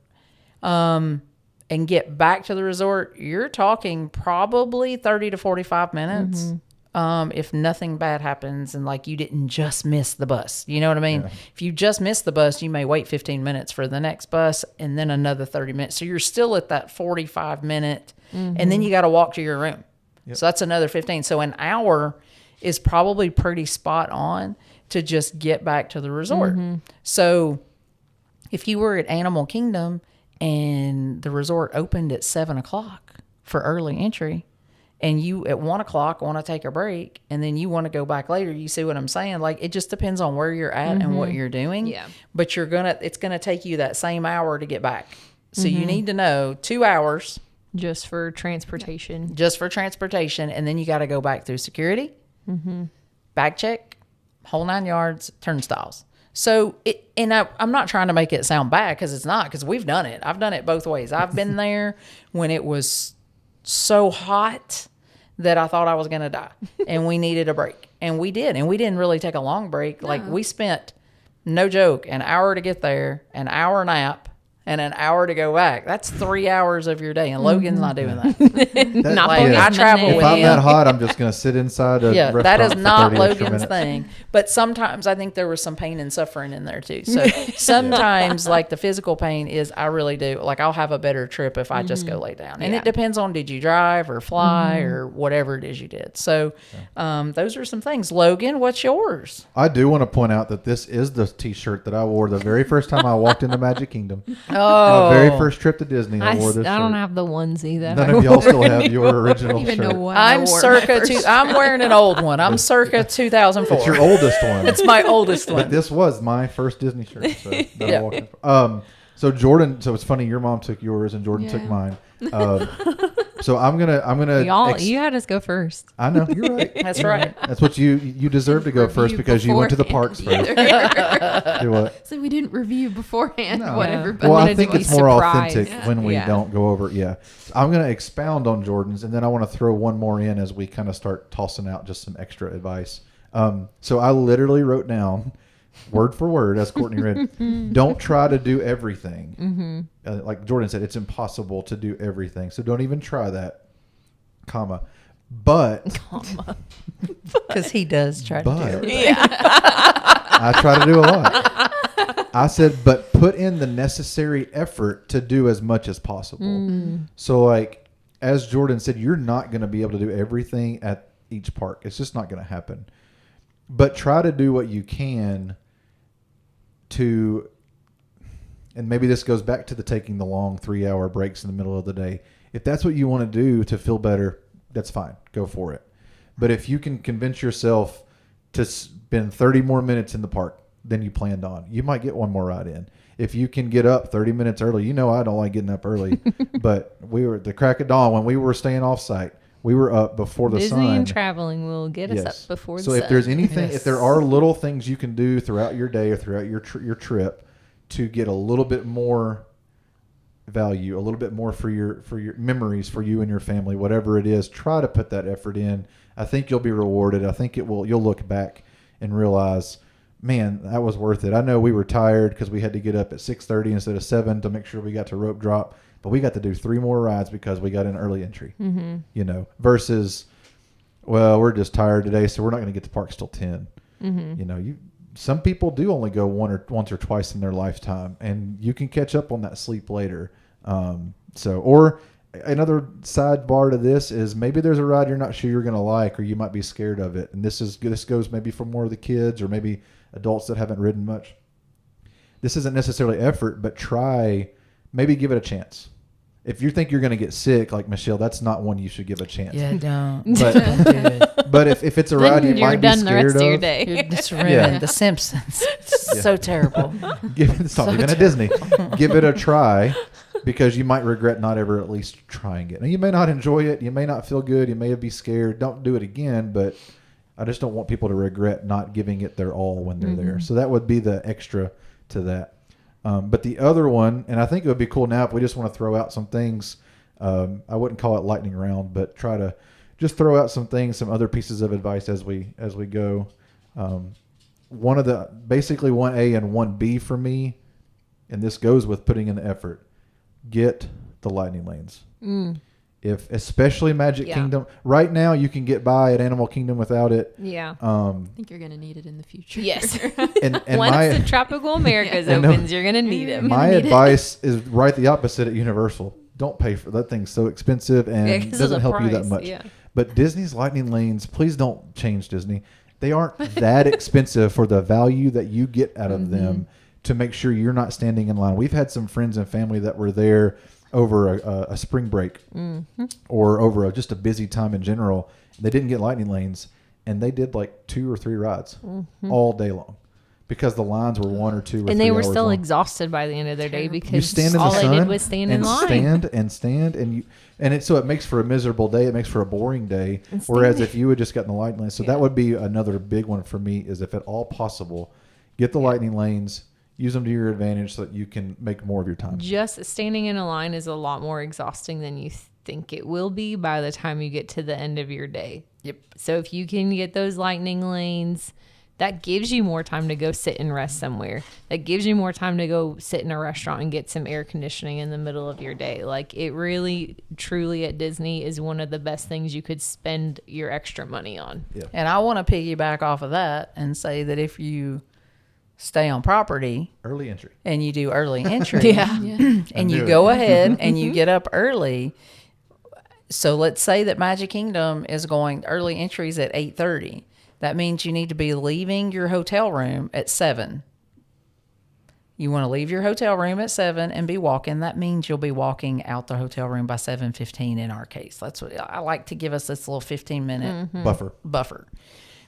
and get back to the resort, you're talking probably 30 to 45 minutes. If nothing bad happens and like you didn't just miss the bus, you know what I mean? Yeah. If you just missed the bus, you may wait 15 minutes for the next bus and then another 30 minutes. So you're still at that 45 minute and then you got to walk to your room. So that's another 15. So an hour is probably pretty spot on to just get back to the resort. So if you were at Animal Kingdom and the resort opened at 7:00 for early entry, and you at 1:00 want to take a break, and then you want to go back later, you see what I'm saying? Like, it just depends on where you're at and what you're doing. Yeah. But it's gonna take you that same hour to get back. So you need to know 2 hours Just for transportation. just for transportation, and then you got to go back through security, bag check, whole 9 yards, turnstiles. So I'm not trying to make it sound bad because it's not, because we've done it. I've done it both ways. I've been there when it was so hot that I thought I was going to die and we needed a break, and we did. And we didn't really take a long break. Like, we spent, no joke, an hour to get there, an hour nap, and an hour to go back. That's 3 hours of your day, and Logan's not doing that. Not Like, focusing I on travel that. with If I'm him. that hot, I'm just going to sit inside a Yeah, restaurant that is for not 30 extra Logan's minutes. thing. But sometimes I think there was some pain and suffering in there too. So sometimes like the physical pain is, I really do. Like, I'll have a better trip if I just go lay down. And Yeah. it depends on, did you drive or fly or whatever it is you did. So those are some things. Logan, what's yours? I do want to point out that this is the T-shirt that I wore the very first time I walked into Magic Kingdom. Oh, My very first trip to Disney, I I wore this don't shirt. have the onesie that None I of y'all still have I your don't original even shirt. know what I I'm wore my circa first I'm wearing an old one. I'm circa 2004. It's your oldest one. It's my oldest But one. this was my first Disney shirt. So, that I Yeah. walked in. So Jordan, so it's funny, your mom took yours and Jordan took Yeah. mine. So I'm gonna you had us go first. I know, you're right. That's right. That's what you deserve to go first Review because you went to the parks beforehand first. either. Do what? So we didn't review beforehand No. what Yeah. everybody Well, I wanted to think be it's more surprised. authentic when we Yeah. don't go over it. Yeah. I'm going to expound on Jordan's, and then I want to throw one more in as we kind of start tossing out just some extra advice. So I literally wrote down, word for word, as Courtney read, don't try to do everything. Like Jordan said, it's impossible to do everything. So don't even try that, comma. But, Because he does try to do but it. I try to do a lot. I said, but put in the necessary effort to do as much as possible. So, like, as Jordan said, you're not going to be able to do everything at each park. It's just not going to happen. But try to do what you can to, and maybe this goes back to the taking the long 3-hour breaks in the middle of the day. If that's what you want to do to feel better, that's fine. Go for it. But if you can convince yourself to spend 30 more minutes in the park than you planned on, you might get one more ride in. If you can get up 30 minutes early, you know I don't like getting up early, but we were at the crack of dawn when we were staying off site. We were up before the Disney sun. and traveling will get us up before So the if sun. there's anything, if there are little things you can do throughout your day or throughout your trip to get a little bit more value, a little bit more for your memories for you and your family, whatever it is, try to put that effort in. I think you'll be rewarded. I think you'll look back and realize, man, that was worth it. I know we were tired because we had to get up at 6:30 instead of 7 to make sure we got to rope drop, but we got to do 3 more rides because we got an early entry. You know, versus, well, we're just tired today, so we're not going to get to parks till 10. You know, some people do only go once or twice in their lifetime, and you can catch up on that sleep later. Or another sidebar to this is maybe there's a ride you're not sure you're going to like, or you might be scared of it. And this goes maybe for more of the kids or maybe adults that haven't ridden much. This isn't necessarily effort, but maybe give it a chance. If you think you're going to get sick, like Michelle, that's not one you should give a chance. Yeah, don't. But, Don't do it. but if it's a ride you you're might be done the scared rest of your of, day. You're just ruined. Yeah. The Simpsons. So terrible. it's not even a Disney. Give it a try because you might regret not ever at least trying it. Now, you may not enjoy it. You may not feel good. You may be scared. Don't do it again. But I just don't want people to regret not giving it their all when they're there. So that would be the extra to that. But the other one, and I think it would be cool now if we just want to throw out some things. I wouldn't call it lightning round, but try to just throw out some things, some other pieces of advice as we go. Basically 1A and 1B for me, and this goes with putting in the effort. Get the the lightning lanes. If especially Magic Yeah. Kingdom right now, you can get by at Animal Kingdom without it. Yeah. I think you're going to need it in the future. Yes. And Once my the Tropical Americas I know. opens, you're going to need them. my advice is right the opposite at Universal. Don't pay for that thing's so expensive and Yeah, 'cause of doesn't the help you that price, much. yeah. But Disney's lightning lanes, please don't change Disney. They aren't that expensive for the value that you get out of them to make sure you're not standing in line. We've had some friends and family that were there over a spring break or over just a busy time in general. They didn't get lightning lanes, and they did like 2 or 3 rides all day long because the lines were 1 or 2 or And 3 they were hours still long. exhausted by the end of their day You because stand in all the they sun did was stand in and line. stand and so it makes for a miserable day. It makes for a boring day. And Whereas standing. if you had just gotten the lightning lanes, so that would be another big one for me. Is if at all possible, get the lightning lanes, use them to your advantage so that you can make more of your time. Just standing in a line is a lot more exhausting than you think it will be by the time you get to the end of your day. Yep. So if you can get those lightning lanes, that gives you more time to go sit and rest somewhere. That gives you more time to go sit in a restaurant and get some air conditioning in the middle of your day. Like it really, truly at Disney is one of the best things you could spend your extra money on. Yeah. And I want to piggyback off of that and say that if you stay on property Early entry. and you do early entry Yeah. and you knew go it. ahead and you get up early. So let's say that Magic Kingdom is going early entries at 8:30. That means you need to be leaving your hotel room at 7. You want to leave your hotel room at 7 and be walking. That means you'll be walking out the hotel room by 7:15 in our case. That's what I like to give us, this little 15-minute buffer.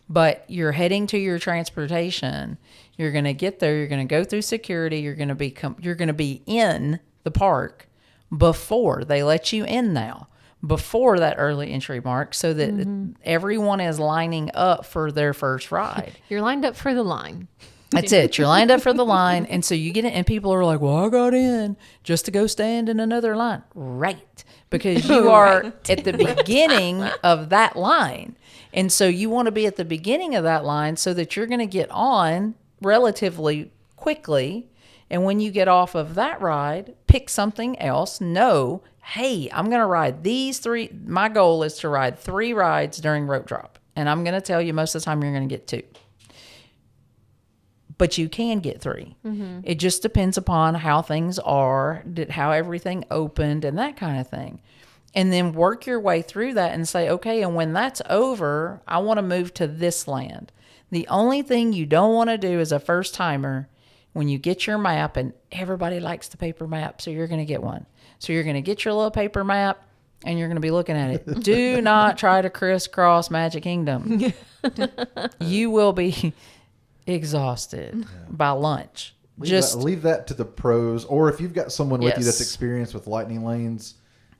But you're heading to your transportation. You're going to get there. You're going to go through security. You're going to be in the park before they let you in now, before that early entry mark, so that everyone is lining up for their first ride. You're lined up for the line. That's it. You're lined up for the line. And so you get in, and people are like, well, I got in just to go stand in another line. Right. Because you are at the beginning of that line. And so you want to be at the beginning of that line so that you're going to get on relatively quickly. And when you get off of that ride, pick something else. Know, hey, I'm going to ride these 3. My goal is to ride 3 rides during rope drop. And I'm going to tell you most of the time you're going to get 2. But you can get 3. It just depends upon how things are, how everything opened and that kind of thing. And then work your way through that and say, okay, and when that's over, I want to move to this land. The only thing you don't want to do as a first timer, when you get your map, and everybody likes the paper map, so you're going to get one. So you're going to get your little paper map and you're going to be looking at it. Do not try to crisscross Magic Kingdom. You will be exhausted by lunch. Leave that to the pros, or if you've got someone with you that's Yes. experienced with lightning lanes.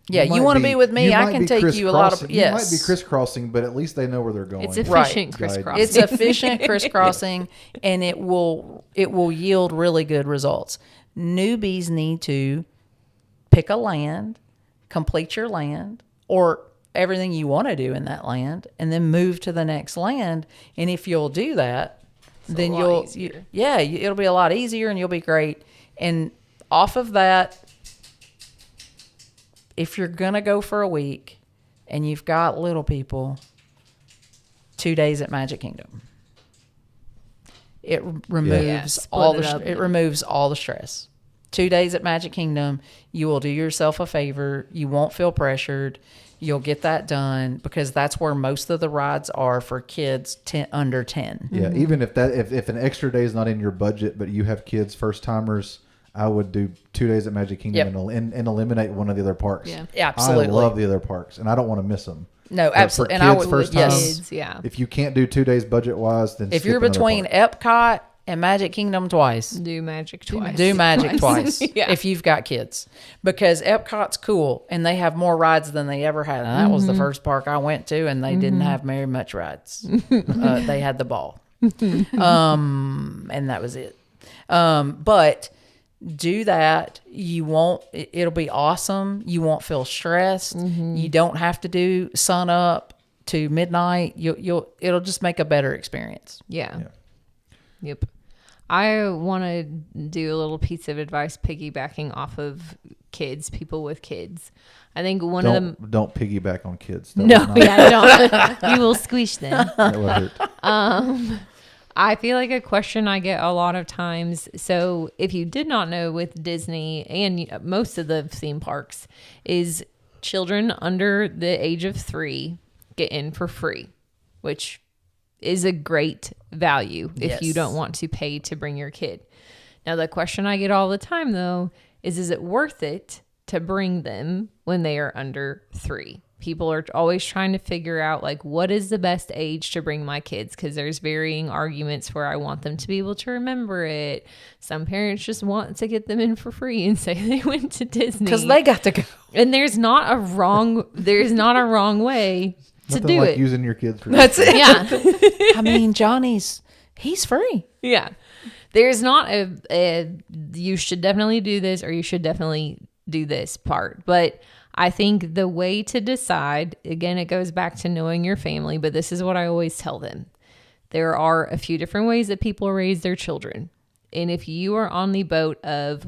Yeah, you want to be with me, I can take you a lot of, You might be crisscrossing, but at least they know where they're going. It's efficient crisscrossing. It's efficient crisscrossing, and it will yield really good results. Newbies need to pick a land, complete your land, or everything you want to do in that land, and then move to the next land. And if you'll do that, then it'll be a lot easier, and you'll be great. And off of that, if you're going to go for a week and you've got little people, 2 days at Magic Kingdom. It removes it removes all the stress. 2 days at Magic Kingdom, you will do yourself a favor. You won't feel pressured. You'll get that done because that's where most of the rides are for kids under 10. Yeah, even if an extra day is not in your budget, but you have kids, first timers, I would do 2 days at Magic Kingdom and eliminate one of the other parks. Yeah. Absolutely. I love the other parks, and I don't want to miss them. No, But absolutely. For And I kids, would, first yes. time, if you can't do 2 days budget wise, then If skip you're another between park. Epcot and Magic Kingdom twice, Do magic twice. do Magic twice Yeah. if you've got kids, because Epcot's cool and they have more rides than they ever had. And that was the first park I went to, and they didn't have very much rides. They had the ball, and that was it. But do that. You won't. It'll be awesome. You won't feel stressed. You don't have to do sun up to midnight. It'll just make a better experience. Yeah. Yep. I want to do a little piece of advice piggybacking off of people with kids. I think one of them. Don't piggyback on kids. That No, was not- yeah, don't. You will squish them. that would hurt. I feel like a question I get a lot of times. So, if you did not know, with Disney and most of the theme parks, is children under the age of 3 get in for free, which is a great value if you Yes. don't want to pay to bring your kid. Now, the question I get all the time, though, is it worth it to bring them when they are under 3? People are always trying to figure out, like, what is the best age to bring my kids? Because there's varying arguments where I want them to be able to remember it. Some parents just want to get them in for free and say they went to Disney. Because they got to go. And there's not a wrong way to Nothing do like it. using your kids for That's it. Yeah. I mean, he's free. Yeah. There's not a you should definitely do this or you should definitely do this part. But I think the way to decide, again, it goes back to knowing your family, but this is what I always tell them. There are a few different ways that people raise their children. And if you are on the boat of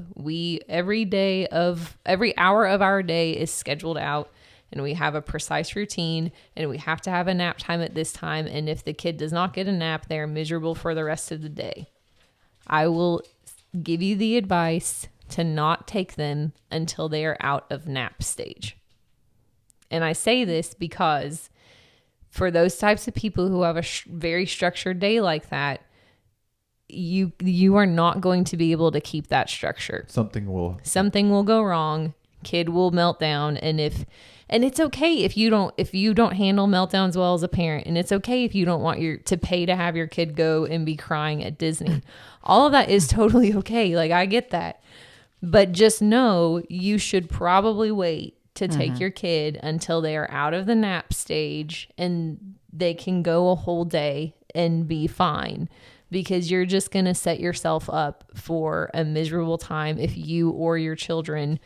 every hour of our day is scheduled out and we have a precise routine and we have to have a nap time at this time. And if the kid does not get a nap, they're miserable for the rest of the day. I will give you the advice to not take them until they are out of nap stage. And I say this because for those types of people who have a very structured day like that, you are not going to be able to keep that structure. something will. Something will go wrong. Kid will melt down, and it's okay if you don't handle meltdowns well as a parent, and it's okay if you don't want to pay to have your kid go and be crying at Disney. All of that is totally okay. Like, I get that. But just know you should probably wait to take your kid until they are out of the nap stage and they can go a whole day and be fine, because you're just going to set yourself up for a miserable time if you or your children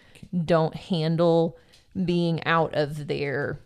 don't handle being out of their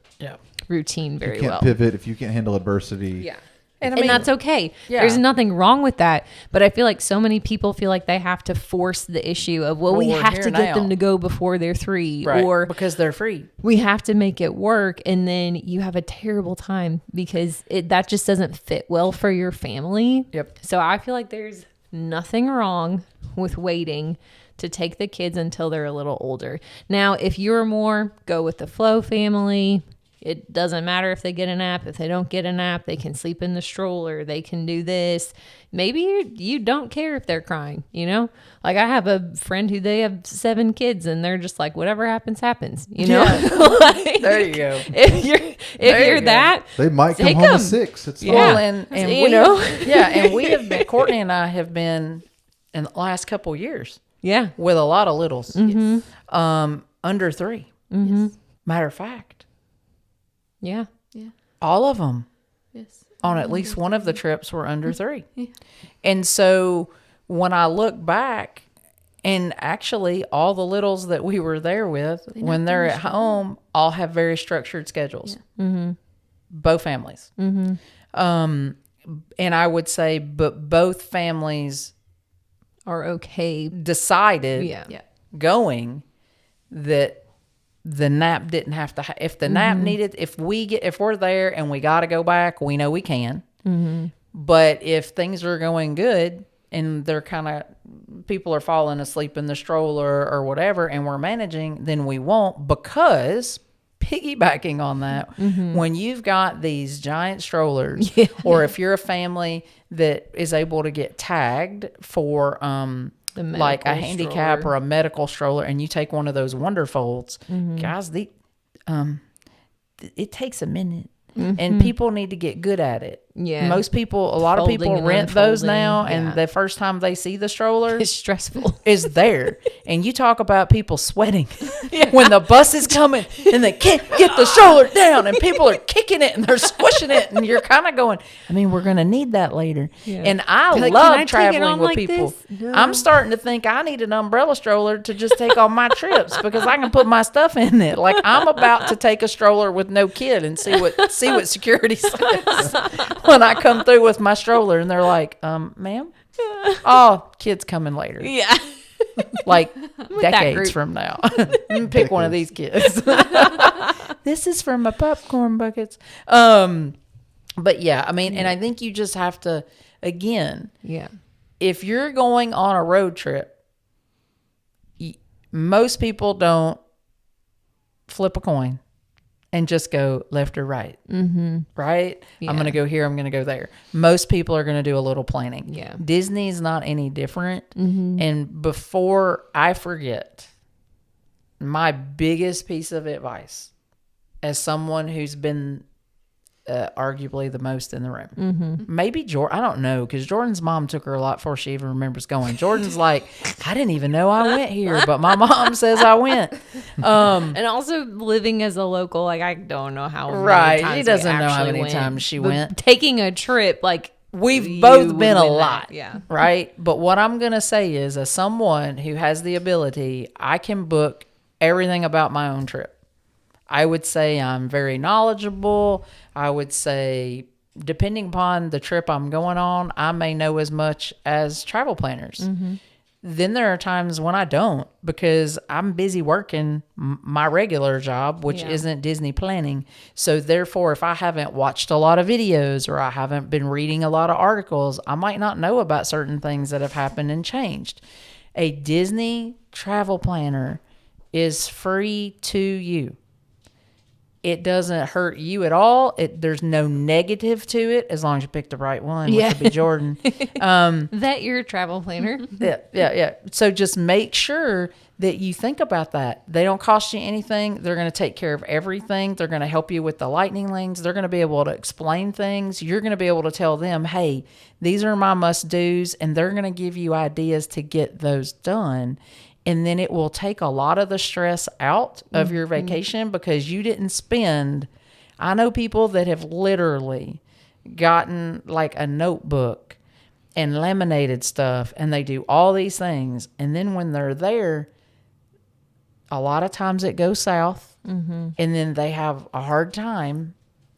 routine very You can't well. pivot if you can't handle adversity. Yeah. And I And mean, that's okay. yeah. There's nothing wrong with that. But I feel like so many people feel like they have to force the issue of, well, we Well, we're have here to get them now. to go before they're 3, right, or because they're free. we have to make it work. And then you have a terrible time because that just doesn't fit well for your family. Yep. So I feel like there's nothing wrong with waiting to take the kids until they're a little older. Now, if you're more go with the flow family, it doesn't matter if they get a nap. If they don't get a nap, they can sleep in the stroller. They can do this. Maybe you don't care if they're crying, you know? Like, I have a friend who they have 7 kids and they're just like, whatever happens, happens, you know? Like, There you go. if you're you go. that, They might come Take home them. with 6. It's Yeah. Well, fine. and You we know? and we have been, Courtney and I have been in the last couple years yeah. with a lot of littles, Mm-hmm. under 3. Matter of fact, Yeah. all of them Yes. on at least one of the trips were under 3. Yeah. And so when I look back, and actually all the littles that we were there with, when they're at home, all have very structured schedules. Both families. And I would say, but both families Are okay. decided Yeah. Yeah. going that the nap didn't have to if the nap needed, if we're there and we got to go back, we know we can. But if things are going good and they're kind of, people are falling asleep in the stroller or whatever, and we're managing, then we won't, because piggybacking on that, when you've got these giant strollers, or if you're a family that is able to get tagged for The like a medical handicap stroller. or a medical stroller, and you take one of those Wonderfolds, guys, it takes a minute. And people need to get good at it. Yeah. Most people, a lot of Folding people and rent those unfolding, now, yeah. and the first time they see the stroller It's stressful. is there. And you talk about people sweating when the bus is coming and they can't get the stroller down, and people are kicking it and they're squishing it, and you're kind of going, I mean, we're going to need that later. Yeah. And I You're like, love "Can I take it traveling on with like people. this?" No. I'm starting to think I need an umbrella stroller to just take on my trips, because I can put my stuff in it. Like, I'm about to take a stroller with no kid and see what security says when I come through with my stroller, and they're like, ma'am? Oh, kid's coming later. Yeah. Like, with that decades group. from now. Pick one of these kids. This is from my popcorn buckets. But yeah, I mean, and I think you just have to, again, Yeah. if you're going on a road trip, most people don't flip a coin and just go left or right. Mm-hmm. Right? Yeah. I'm going to go here. I'm going to go there. Most people are going to do a little planning. Yeah. Disney's not any different. Mm-hmm. And before I forget, my biggest piece of advice as someone who's been arguably the most in the room. Mm-hmm. Maybe Jordan, I don't know, because Jordan's mom took her a lot before she even remembers going. Jordan's like, I didn't even know I went here, but my mom says I went. And also living as a local, like I don't know how many Right. times She we doesn't know how actually many went. times she But went. Taking a trip, like We've you both would been a win that. lot. Yeah. Right. But what I'm going to say is, as someone who has the ability, I can book everything about my own trip. I would say I'm very knowledgeable. I would say, depending upon the trip I'm going on, I may know as much as travel planners. Mm-hmm. Then there are times when I don't, because I'm busy working my regular job, which Yeah. isn't Disney planning. So therefore, if I haven't watched a lot of videos or I haven't been reading a lot of articles, I might not know about certain things that have happened and changed. A Disney travel planner is free to you. It doesn't hurt you at all. There's no negative to it as long as you pick the right one, which would be Jordan. That your travel planner. Yeah. So just make sure that you think about that. They don't cost you anything. They're going to take care of everything. They're going to help you with the lightning lanes. They're going to be able to explain things. You're going to be able to tell them, hey, these are my must-dos, and they're going to give you ideas to get those done. And then it will take a lot of the stress out of your vacation, because you didn't spend. I know people that have literally gotten like a notebook and laminated stuff, and they do all these things. And then when they're there, a lot of times it goes south, and then they have a hard time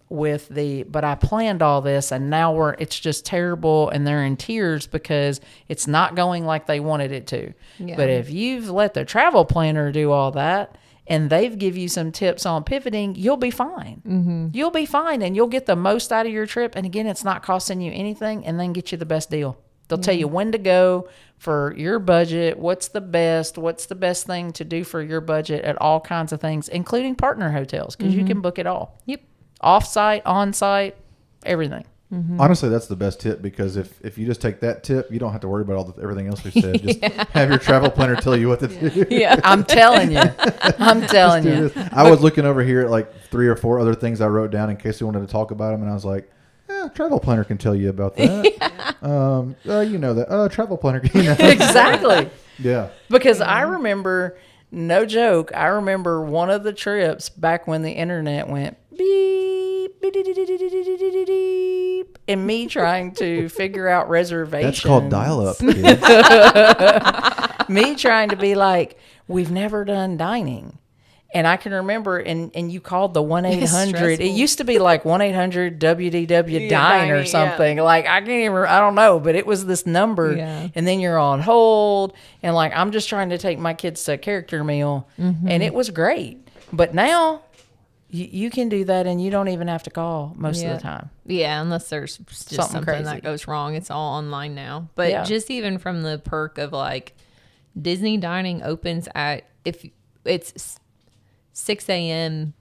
with but I planned all this, and now it's just terrible, and they're in tears because it's not going like they wanted it to. Yeah. But if you've let the travel planner do all that, and they've give you some tips on pivoting, you'll be fine. Mm-hmm. You'll be fine, and you'll get the most out of your trip. And again, it's not costing you anything, and then get you the best deal. They'll tell you when to go for your budget, what's the best thing to do for your budget at all kinds of things, including partner hotels, because you can book it all. Yep. Off-site, on-site, everything. Honestly, that's the best tip, because if you just take that tip, you don't have to worry about everything else we said. Just have your travel planner tell you what to do. Yeah. I'm telling you. Do this. I was looking over here at like 3 or 4 other things I wrote down in case we wanted to talk about them, and I was like, travel planner can tell you about that. You know that. Travel planner can. Exactly. Yeah. Because I remember, no joke, I remember one of the trips back when the internet went beep, beep, beep, beep, beep, beep, beep, beep, and me trying to figure out reservations. That's called dial-up. Me trying to be like, we've never done dining. And I can remember, and you called the 1-800. It used to be like 1-800-WDW Dine or something. Yeah. Like, I can't even, I don't know, but it was this number. Yeah. And then you're on hold. And like, I'm just trying to take my kids to a character meal. Mm-hmm. And it was great. But now you can do that, and you don't even have to call most of the time. Yeah, unless there's just something crazy that goes wrong. It's all online now. But just even from the perk of like Disney dining opens at, if it's 6 a.m.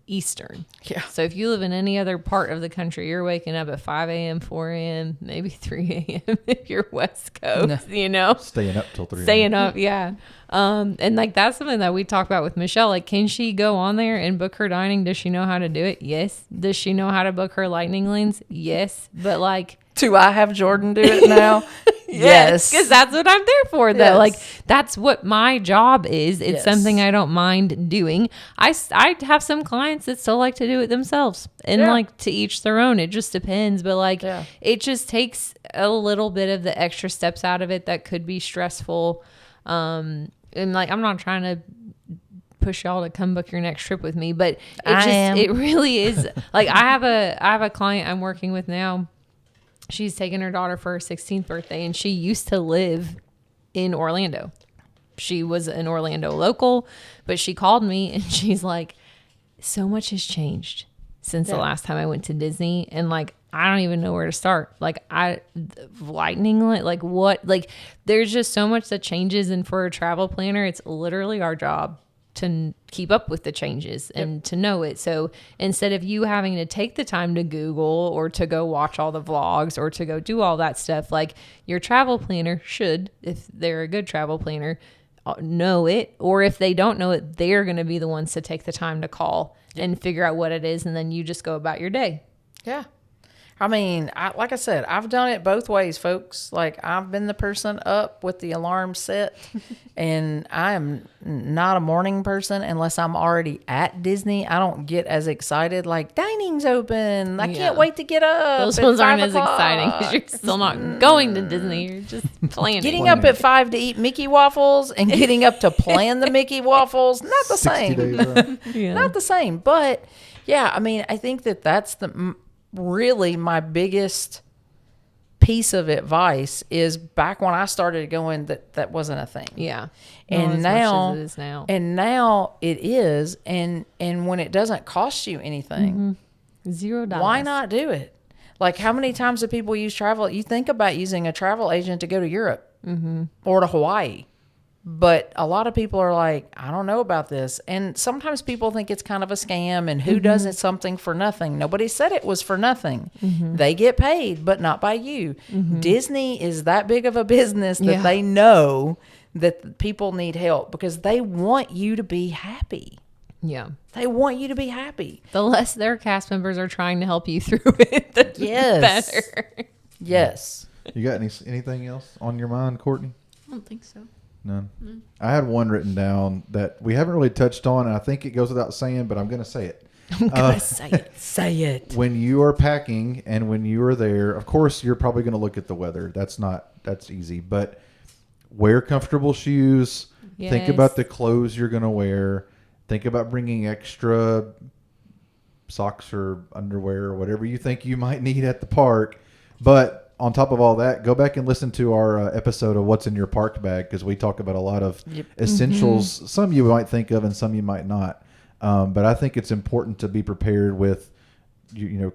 Eastern. Yeah. So if you live in any other part of the country, you're waking up at 5 a.m., 4 a.m., maybe 3 a.m. if you're West Coast, you know? Staying up till 3 Staying up, yeah. And like that's something that we talked about with Michelle. Like, can she go on there and book her dining? Does she know how to do it? Yes. Does she know how to book her lightning lanes? Yes. But like, Do I have Jordan do it now? Yes. Because that's what I'm there for, though. Yes. Like, that's what my job is. It's something I don't mind doing. I have some clients that still like to do it themselves. And, like, to each their own. It just depends. But, like, it just takes a little bit of the extra steps out of it that could be stressful. And, like, I'm not trying to push y'all to come book your next trip with me. But it really is. Like, I have a client I'm working with now. She's taking her daughter for her 16th birthday, and she used to live in Orlando. she was an Orlando local, but she called me and she's like, so much has changed since the last time I went to Disney. And like, I don't even know where to start. Like lightning, like what, like there's just so much that changes. And for a travel planner, it's literally our job to keep up with the changes and to know it. So instead of you having to take the time to Google or to go watch all the vlogs or to go do all that stuff, like your travel planner should, if they're a good travel planner, know it. Or if they don't know it, they're going to be the ones to take the time to call and figure out what it is. And then you just go about your day. Yeah. I mean, like I said, I've done it both ways, folks. Like, I've been the person up with the alarm set, and I am not a morning person unless I'm already at Disney. I don't get as excited, like, dining's open. I can't wait to get up. Those at ones aren't 5 as exciting because you're still not going to Disney. You're just planning. Getting up at 5 to eat Mickey waffles and getting up to plan the Mickey waffles, not the 60 same. days out. Not the same. But, yeah, I mean, I think that's really my biggest piece of advice is back when I started going that wasn't a thing. Yeah. And Not as now, much as it is now. and now it is. And when it doesn't cost you anything, $0. why not do it? Like, how many times do people use travel? You think about using a travel agent to go to Europe or to Hawaii. But a lot of people are like, I don't know about this. And sometimes people think it's kind of a scam, and who does it something for nothing? Nobody said it was for nothing. They get paid, but not by you. Disney is that big of a business that they know that people need help because they want you to be happy. Yeah. They want you to be happy. The less their cast members are trying to help you through it, the better. Yes. You got anything else on your mind, Courtney? I don't think so. None. I had one written down that we haven't really touched on, and I think it goes without saying, but I'm going to say it. I'm going to say it. Say it. When you are packing and when you are there, of course, you're probably going to look at the weather. That's easy. But wear comfortable shoes. Yes. Think about the clothes you're going to wear. Think about bringing extra socks or underwear or whatever you think you might need at the park. But on top of all that, go back and listen to our episode of What's in Your Park Bag, because we talk about a lot of essentials. Some you might think of and some you might not. But I think it's important to be prepared with,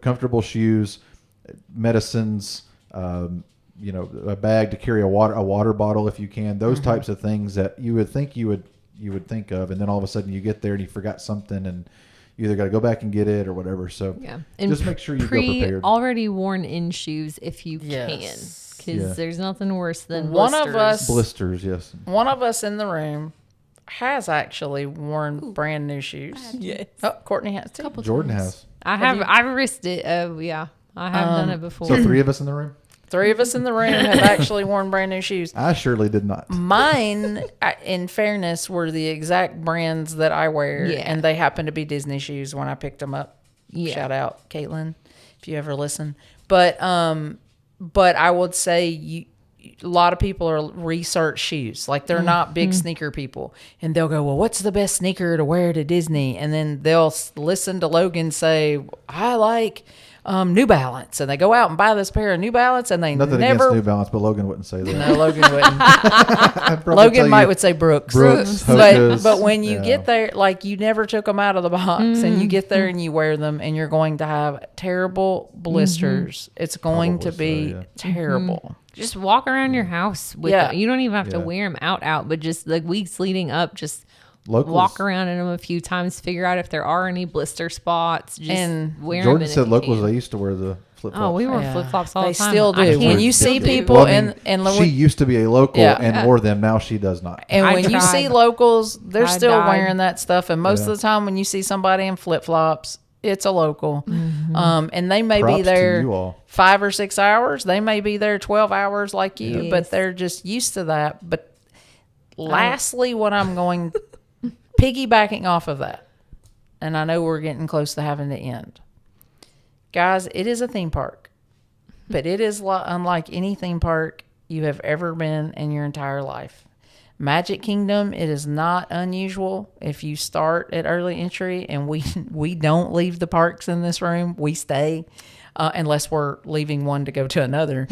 comfortable shoes, medicines, a bag to carry a water bottle if you can. Those types of things that you would think you would think of, and then all of a sudden you get there and you forgot something and you either got to go back and get it or whatever. So and just make sure you go prepared. Already worn in shoes if you can, because there's nothing worse than blisters. Blisters, yes. One of us in the room has actually worn brand new shoes. Yes. Oh, Courtney has too. Jordan has. I've risked it. I have done it before. So 3 of us in the room? 3 of us in the room have actually worn brand new shoes. I surely did not. Mine, in fairness, were the exact brands that I wear, and they happen to be Disney shoes when I picked them up. Shout out, Caitlin, if you ever listen. But I would say a lot of people are research shoes. Like, they're not big sneaker people. And they'll go, well, what's the best sneaker to wear to Disney? And then they'll listen to Logan say, I like New Balance, and they go out and buy this pair of New Balance, and they Nothing never against New Balance, but Logan wouldn't say that. No, Logan wouldn't. Logan would say Brooks. But when you get there, like, you never took them out of the box, and you get there and you wear them, and you're going to have terrible blisters. It's going to be terrible. Just walk around your house with them. You don't even have to wear them out, but just the weeks leading up, just walk around in them a few times, figure out if there are any blister spots. Just and wear Jordan them. said locals, they used to wear the flip-flops. Oh, we wore flip-flops all the time. They still do. When you see people she used to be a local and wore them. Now she does not. And when you see locals, they're still wearing that stuff. And most of the time when you see somebody in flip-flops, it's a local. And they may be there 5 or 6 hours. They may be there 12 hours like you, but they're just used to that. But lastly, what I'm going piggybacking off of that, and I know we're getting close to having to end. Guys, it is a theme park, but it is unlike any theme park you have ever been in your entire life. Magic Kingdom, it is not unusual if you start at early entry, and we don't leave the parks in this room. We stay. Unless we're leaving one to go to another.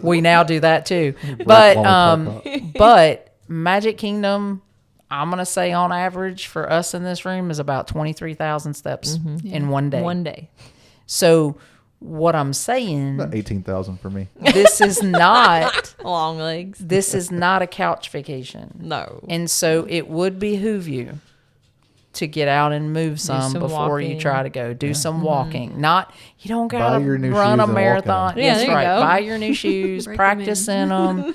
We now do that too. But Magic Kingdom, I'm going to say on average for us in this room is about 23,000 steps in one day. One day. So what I'm saying, About 18,000 for me. this is not Long legs. this is not a couch vacation. No. And so it would behoove you to get out and move some before you walking. try to go. Do some walking. Not, you don't got Buy to your new run shoes a and walk in marathon. 'em. Yeah, Yes, there you right. go. Buy your new shoes, Break 'em practice in them,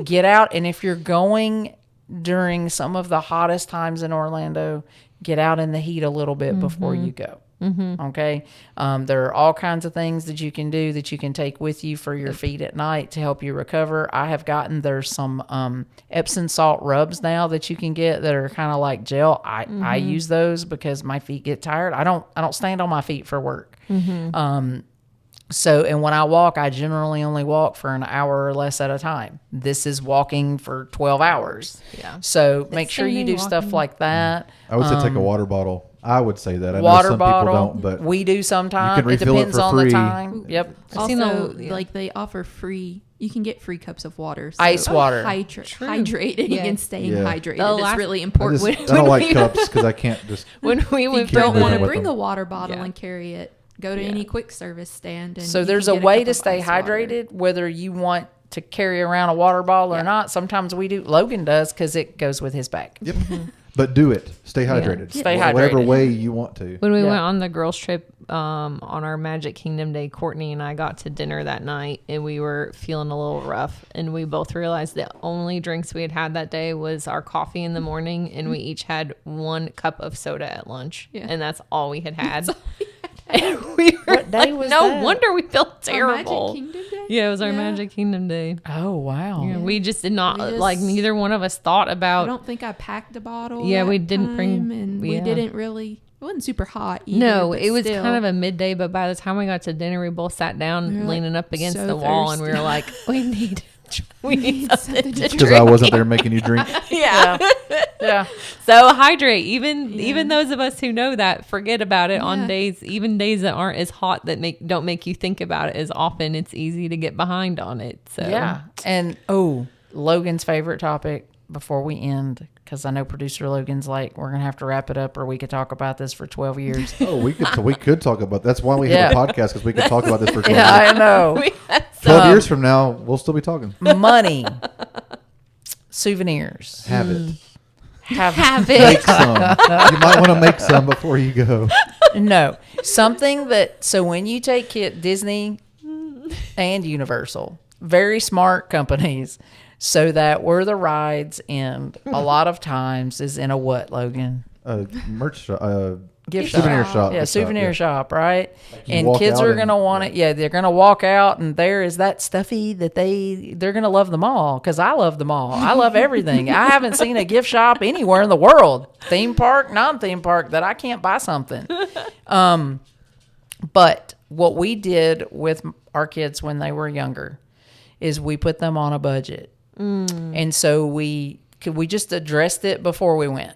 get out. And if you're going during some of the hottest times in Orlando, get out in the heat a little bit before you go. Okay. There are all kinds of things that you can do that you can take with you for your feet at night to help you recover. I have gotten, there's some Epsom salt rubs now that you can get that are kind of like gel. I use those because my feet get tired. I don't stand on my feet for work. So, and when I walk, I generally only walk for an hour or less at a time. This is walking for 12 hours. Yeah. So make sure you standing do stuff walking. like that. I would say take a water bottle. I would say that. I know Water some bottle. people don't, but we do sometimes. You can It refill it depends for on the free. time. Yep. I've seen Also, the- yeah. like they offer free. You can get free cups of water. So Ice water. hydrating Yeah. and staying Yeah. hydrated The is last- really I, important. just, I don't like cups because I can't just. When we If went you don't living want to with bring them. a water bottle Yeah. and carry it, go to any quick service stand. And So you there's can a get way cup to of stay ice water. hydrated, whether you want to carry around a water bottle or not. Sometimes we do. Logan does because it goes with his bag. Yep. But do it. Stay hydrated. Stay Whatever hydrated. way you want to. When we Yeah. went on the girls trip on our Magic Kingdom day, Courtney and I got to dinner that night and we were feeling a little rough, and we both realized the only drinks we had that day was our coffee in the morning, and we each had 1 cup of soda at lunch. Yeah. And that's all we had had. And we were What day like, was no that? wonder we felt Our terrible. Magic Kingdom Day? Yeah, it was our Yeah. Magic Kingdom day. Oh, wow. Yeah, we just did not We just- like, neither one of us thought I about. don't think I packed a bottle. Yeah, that we didn't bring- time, and we yeah. didn't really. It wasn't super hot. Either, No, but it was still. kind of a midday, but by the time we got to dinner, we both sat down, We were, like, leaning up against so the wall, and we were thirsty. like, we need something to Because drink. I wasn't there making you drink. Yeah. Yeah. So hydrate. Even those of us who know that, forget about it on Yeah. days, even days that aren't as hot, that don't make you think about it as often. It's easy to get behind on it. So Yeah. And, Logan's favorite topic before we end, because I know producer Logan's like, we're going to have to wrap it up or we could talk about this for 12 years. Oh, we could talk about. That's why we have a podcast, because we could talk about this for 12 Yeah, years. I know. we had 12 years from now, we'll still be talking. Money. Souvenirs. Have it. Have Make some. You might want to make some before you go. No, something that, so when you take Disney and Universal, very smart companies, so that where the rides end a lot of times is in a what, Logan? Merch shop. Gift souvenir shop. shop. Yeah, souvenir shop, right? you And walk kids out are and- going to want it. Yeah, they're going to walk out and there is that stuffy that they're going to love them all, because I love them all. I love everything. I haven't seen a gift shop anywhere in the world, theme park, non-theme park, that I can't buy something. But what we did with our kids when they were younger is we put them on a budget. And so we just addressed it before we went.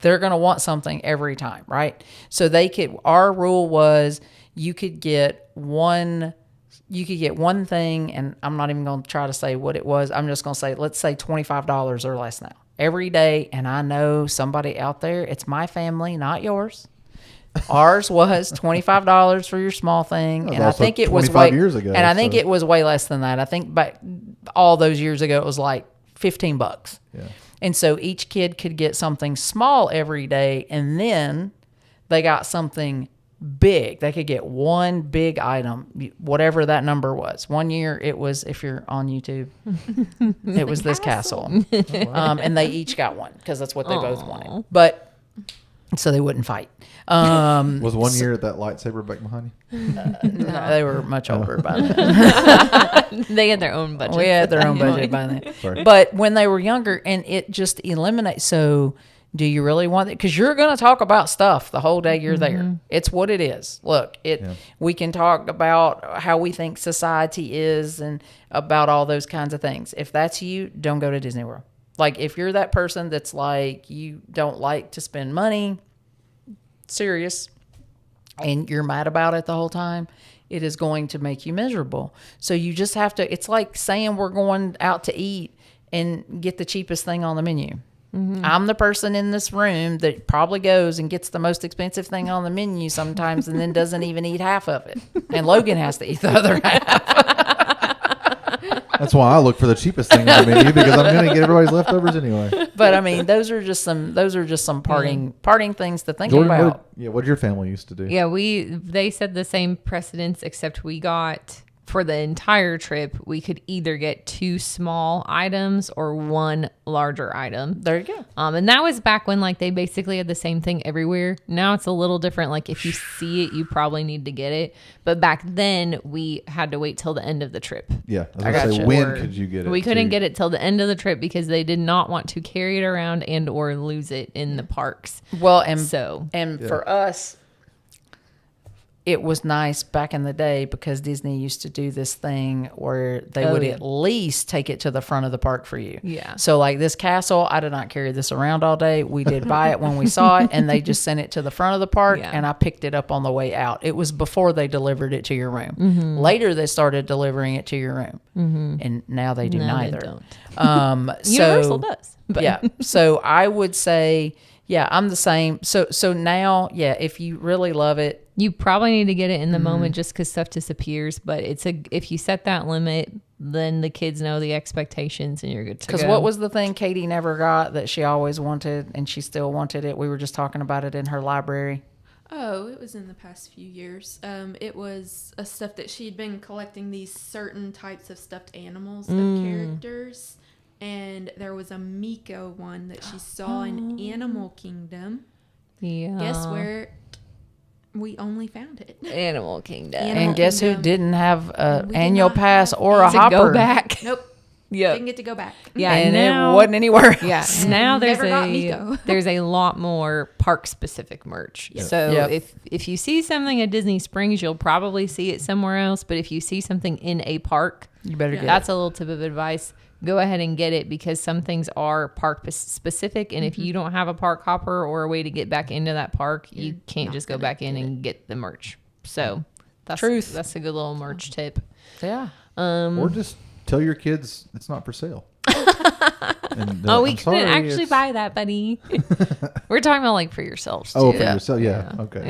They're going to want something every time, right? So our rule was you could get one thing, and I'm not even going to try to say what it was. I'm just going to say, let's say $25 or less now every day. And I know somebody out there, it's my family, not yours. Ours was $25 for your small thing, That was and I also think it was 25 way years ago, and I think so- it was way less than that. I think back all those years ago, it was like $15. Yeah. And so each kid could get something small every day, and then they got something big. They could get one big item, whatever that number was. One year it was, if you're on YouTube, it was this castle. And they each got one because that's what they both wanted. But so they wouldn't fight. Was one year that lightsaber back behind you? No, they were much older by then. They had their own budget. We had their own budget by then. Sorry. But when they were younger, and it just eliminates. So, do you really want it? Because you're going to talk about stuff the whole day you're there. It's what it is. Look, we can talk about how we think society is and about all those kinds of things. If that's you, don't go to Disney World. Like, if you're that person that's like, you don't like to spend money, serious, and you're mad about it the whole time, it is going to make you miserable. So you just have to, it's like saying we're going out to eat and get the cheapest thing on the menu. I'm the person in this room that probably goes and gets the most expensive thing on the menu sometimes and then doesn't even eat half of it. And Logan has to eat the other half. That's why I look for the cheapest thing on the menu, because I'm going to get everybody's leftovers anyway. But I mean, those are just some parting things to think Jordan, about. what did your family used to do? Yeah, they said the same precedents, except we got, for the entire trip, we could either get 2 small items or 1 larger item. There you go. And that was back when like they basically had the same thing everywhere. Now it's a little different. Like if you see it, you probably need to get it. But back then we had to wait till the end of the trip. Yeah, I was I going to say, gotcha. when Or could you get it? We couldn't too? get it till the end of the trip because they did not want to carry it around and or lose it in the parks. Well, So for us, it was nice back in the day because Disney used to do this thing where they would at least take it to the front of the park for you. Yeah. So like this castle, I did not carry this around all day. We did buy it when we saw it, and they just sent it to the front of the park, Yeah. and I picked it up on the way out. It was before they delivered it to your room. Later, they started delivering it to your room, and now they do No, they neither. don't. Universal does. But Yeah. So I would say, yeah, I'm the same. So now, yeah, if you really love it, you probably need to get it in the moment just because stuff disappears. But if you set that limit, then the kids know the expectations and you're good to go. because what was the thing Katie never got that she always wanted and she still wanted it? We were just talking about it in her library. Oh, it was in the past few years. It was a stuff that she'd been collecting, these certain types of stuffed animals of characters. And there was a Miko one that she saw in Animal Kingdom. Yeah. Guess where we only found it? Animal Kingdom. Animal And guess who Kingdom. didn't have an We did annual not pass have or a to hopper? go back. Nope. Yeah. Didn't get to go back. Yeah. And now, it wasn't anywhere else. Yeah. Now there's Never got Miko. there's a lot more park specific merch. So Yep. if you see something at Disney Springs, you'll probably see it somewhere else. But if you see something in a park, You better get that's a little tip of advice. Go ahead and get it because some things are park specific. And if you don't have a park hopper or a way to get back into that park, you can't just go back in and get the merch. So that's Truth. That's a good little merch tip. it. Yeah. Or just tell your kids it's not for sale. And they're Oh, like, we "I'm couldn't sorry, actually it's-" buy that, buddy. We're talking about like for yourselves too. Oh, for Yeah. yourself. Yeah. Okay.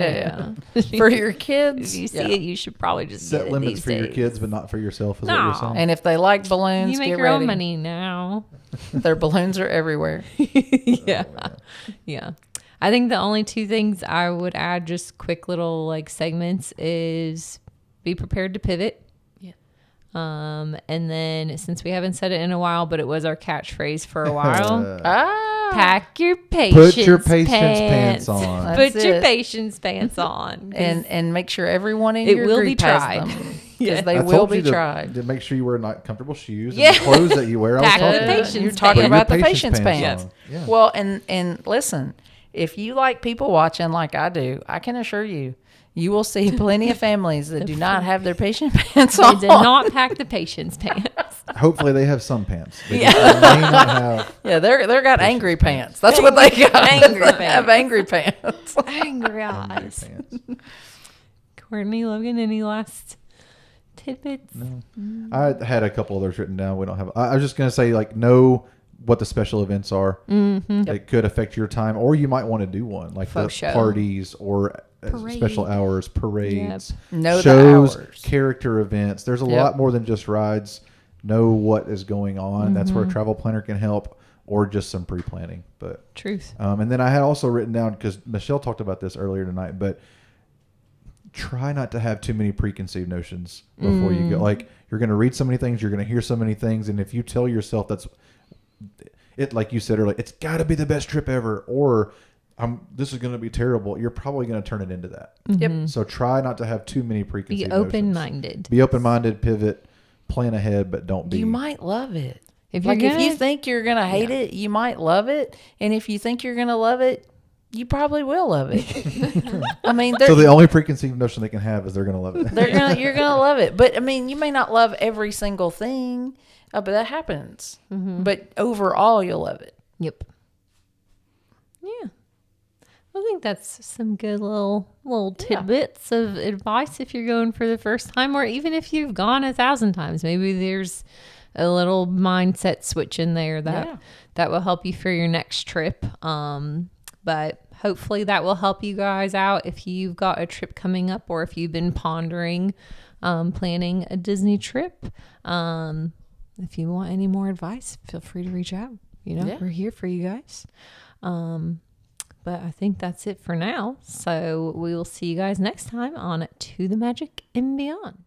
Yeah. For your If kids. you see yeah. it, you should probably just Set get it limits these for your days. kids, but not for yourself, is what No. you're saying. And if they like balloons, You make get your ready. own money now. Their balloons are everywhere. Yeah. Yeah. I think the only 2 things I would add, just quick little like segments, is be prepared to pivot. Yeah. And then since we haven't said it in a while, but it was our catchphrase for a while, pack your patience Put your patience pants on. Put That's your it. patience pants on. And make sure everyone in It your will group be has tried. them. Yeah. Because they I will told be you tried. to make sure you wear not comfortable shoes Yeah. and the clothes that you wear. I was Pack talking the about. patience You're talking pants. about the Put your patience pants. on. Yeah. Well, and listen, if you like people watching like I do, I can assure you, you will see plenty of families that do not have their patience pants They on. did not pack the patience pants. Hopefully they have some pants. They just may not have. Yeah, they're got angry pants. That's what they got. Angry They have pants. angry pants. Angry eyes. Pants. Courtney, Logan, any last tidbits? No. I had a couple others written down. We don't have. I was just gonna say, like, know what the special events are. Mm-hmm. It could affect your time, or you might want to do one, like For the sure. parties or Parade. special hours, parades, Know the shows, hours. character events. There's a Yep. lot more than just rides. Know what is going on. That's Mm-hmm. where a travel planner can help, or just some pre-planning. But Truth. and then I had also written down, because Michelle talked about this earlier tonight, but try not to have too many preconceived notions before you go. Like, you're going to read so many things, you're going to hear so many things, and if you tell yourself that's it, like you said earlier, it's got to be the best trip ever, or this is going to be terrible, you're probably going to turn it into that. Yep. So try not to have too many Be preconceived notions. open-minded. Be open-minded, pivot, plan ahead, but don't be. You might love it. If you're Like if you gonna- think you're gonna hate it, you might love it. And if you think you're gonna love it, you probably will love it. I mean, So the only preconceived notion they can have is they're going to love it. you're gonna love it. But I mean, you may not love every single thing, but that happens. But overall, you'll love it. Yep. Yeah. I think that's some good little tidbits of advice if you're going for the first time, or even if you've gone 1,000 times. Maybe there's a little mindset switch in there that Yeah. that will help you for your next trip. But hopefully that will help you guys out if you've got a trip coming up or if you've been pondering planning a Disney trip. If you want any more advice, feel free to reach out. Yeah. We're here for you guys. But I think that's it for now. So we will see you guys next time on To the Magic and Beyond.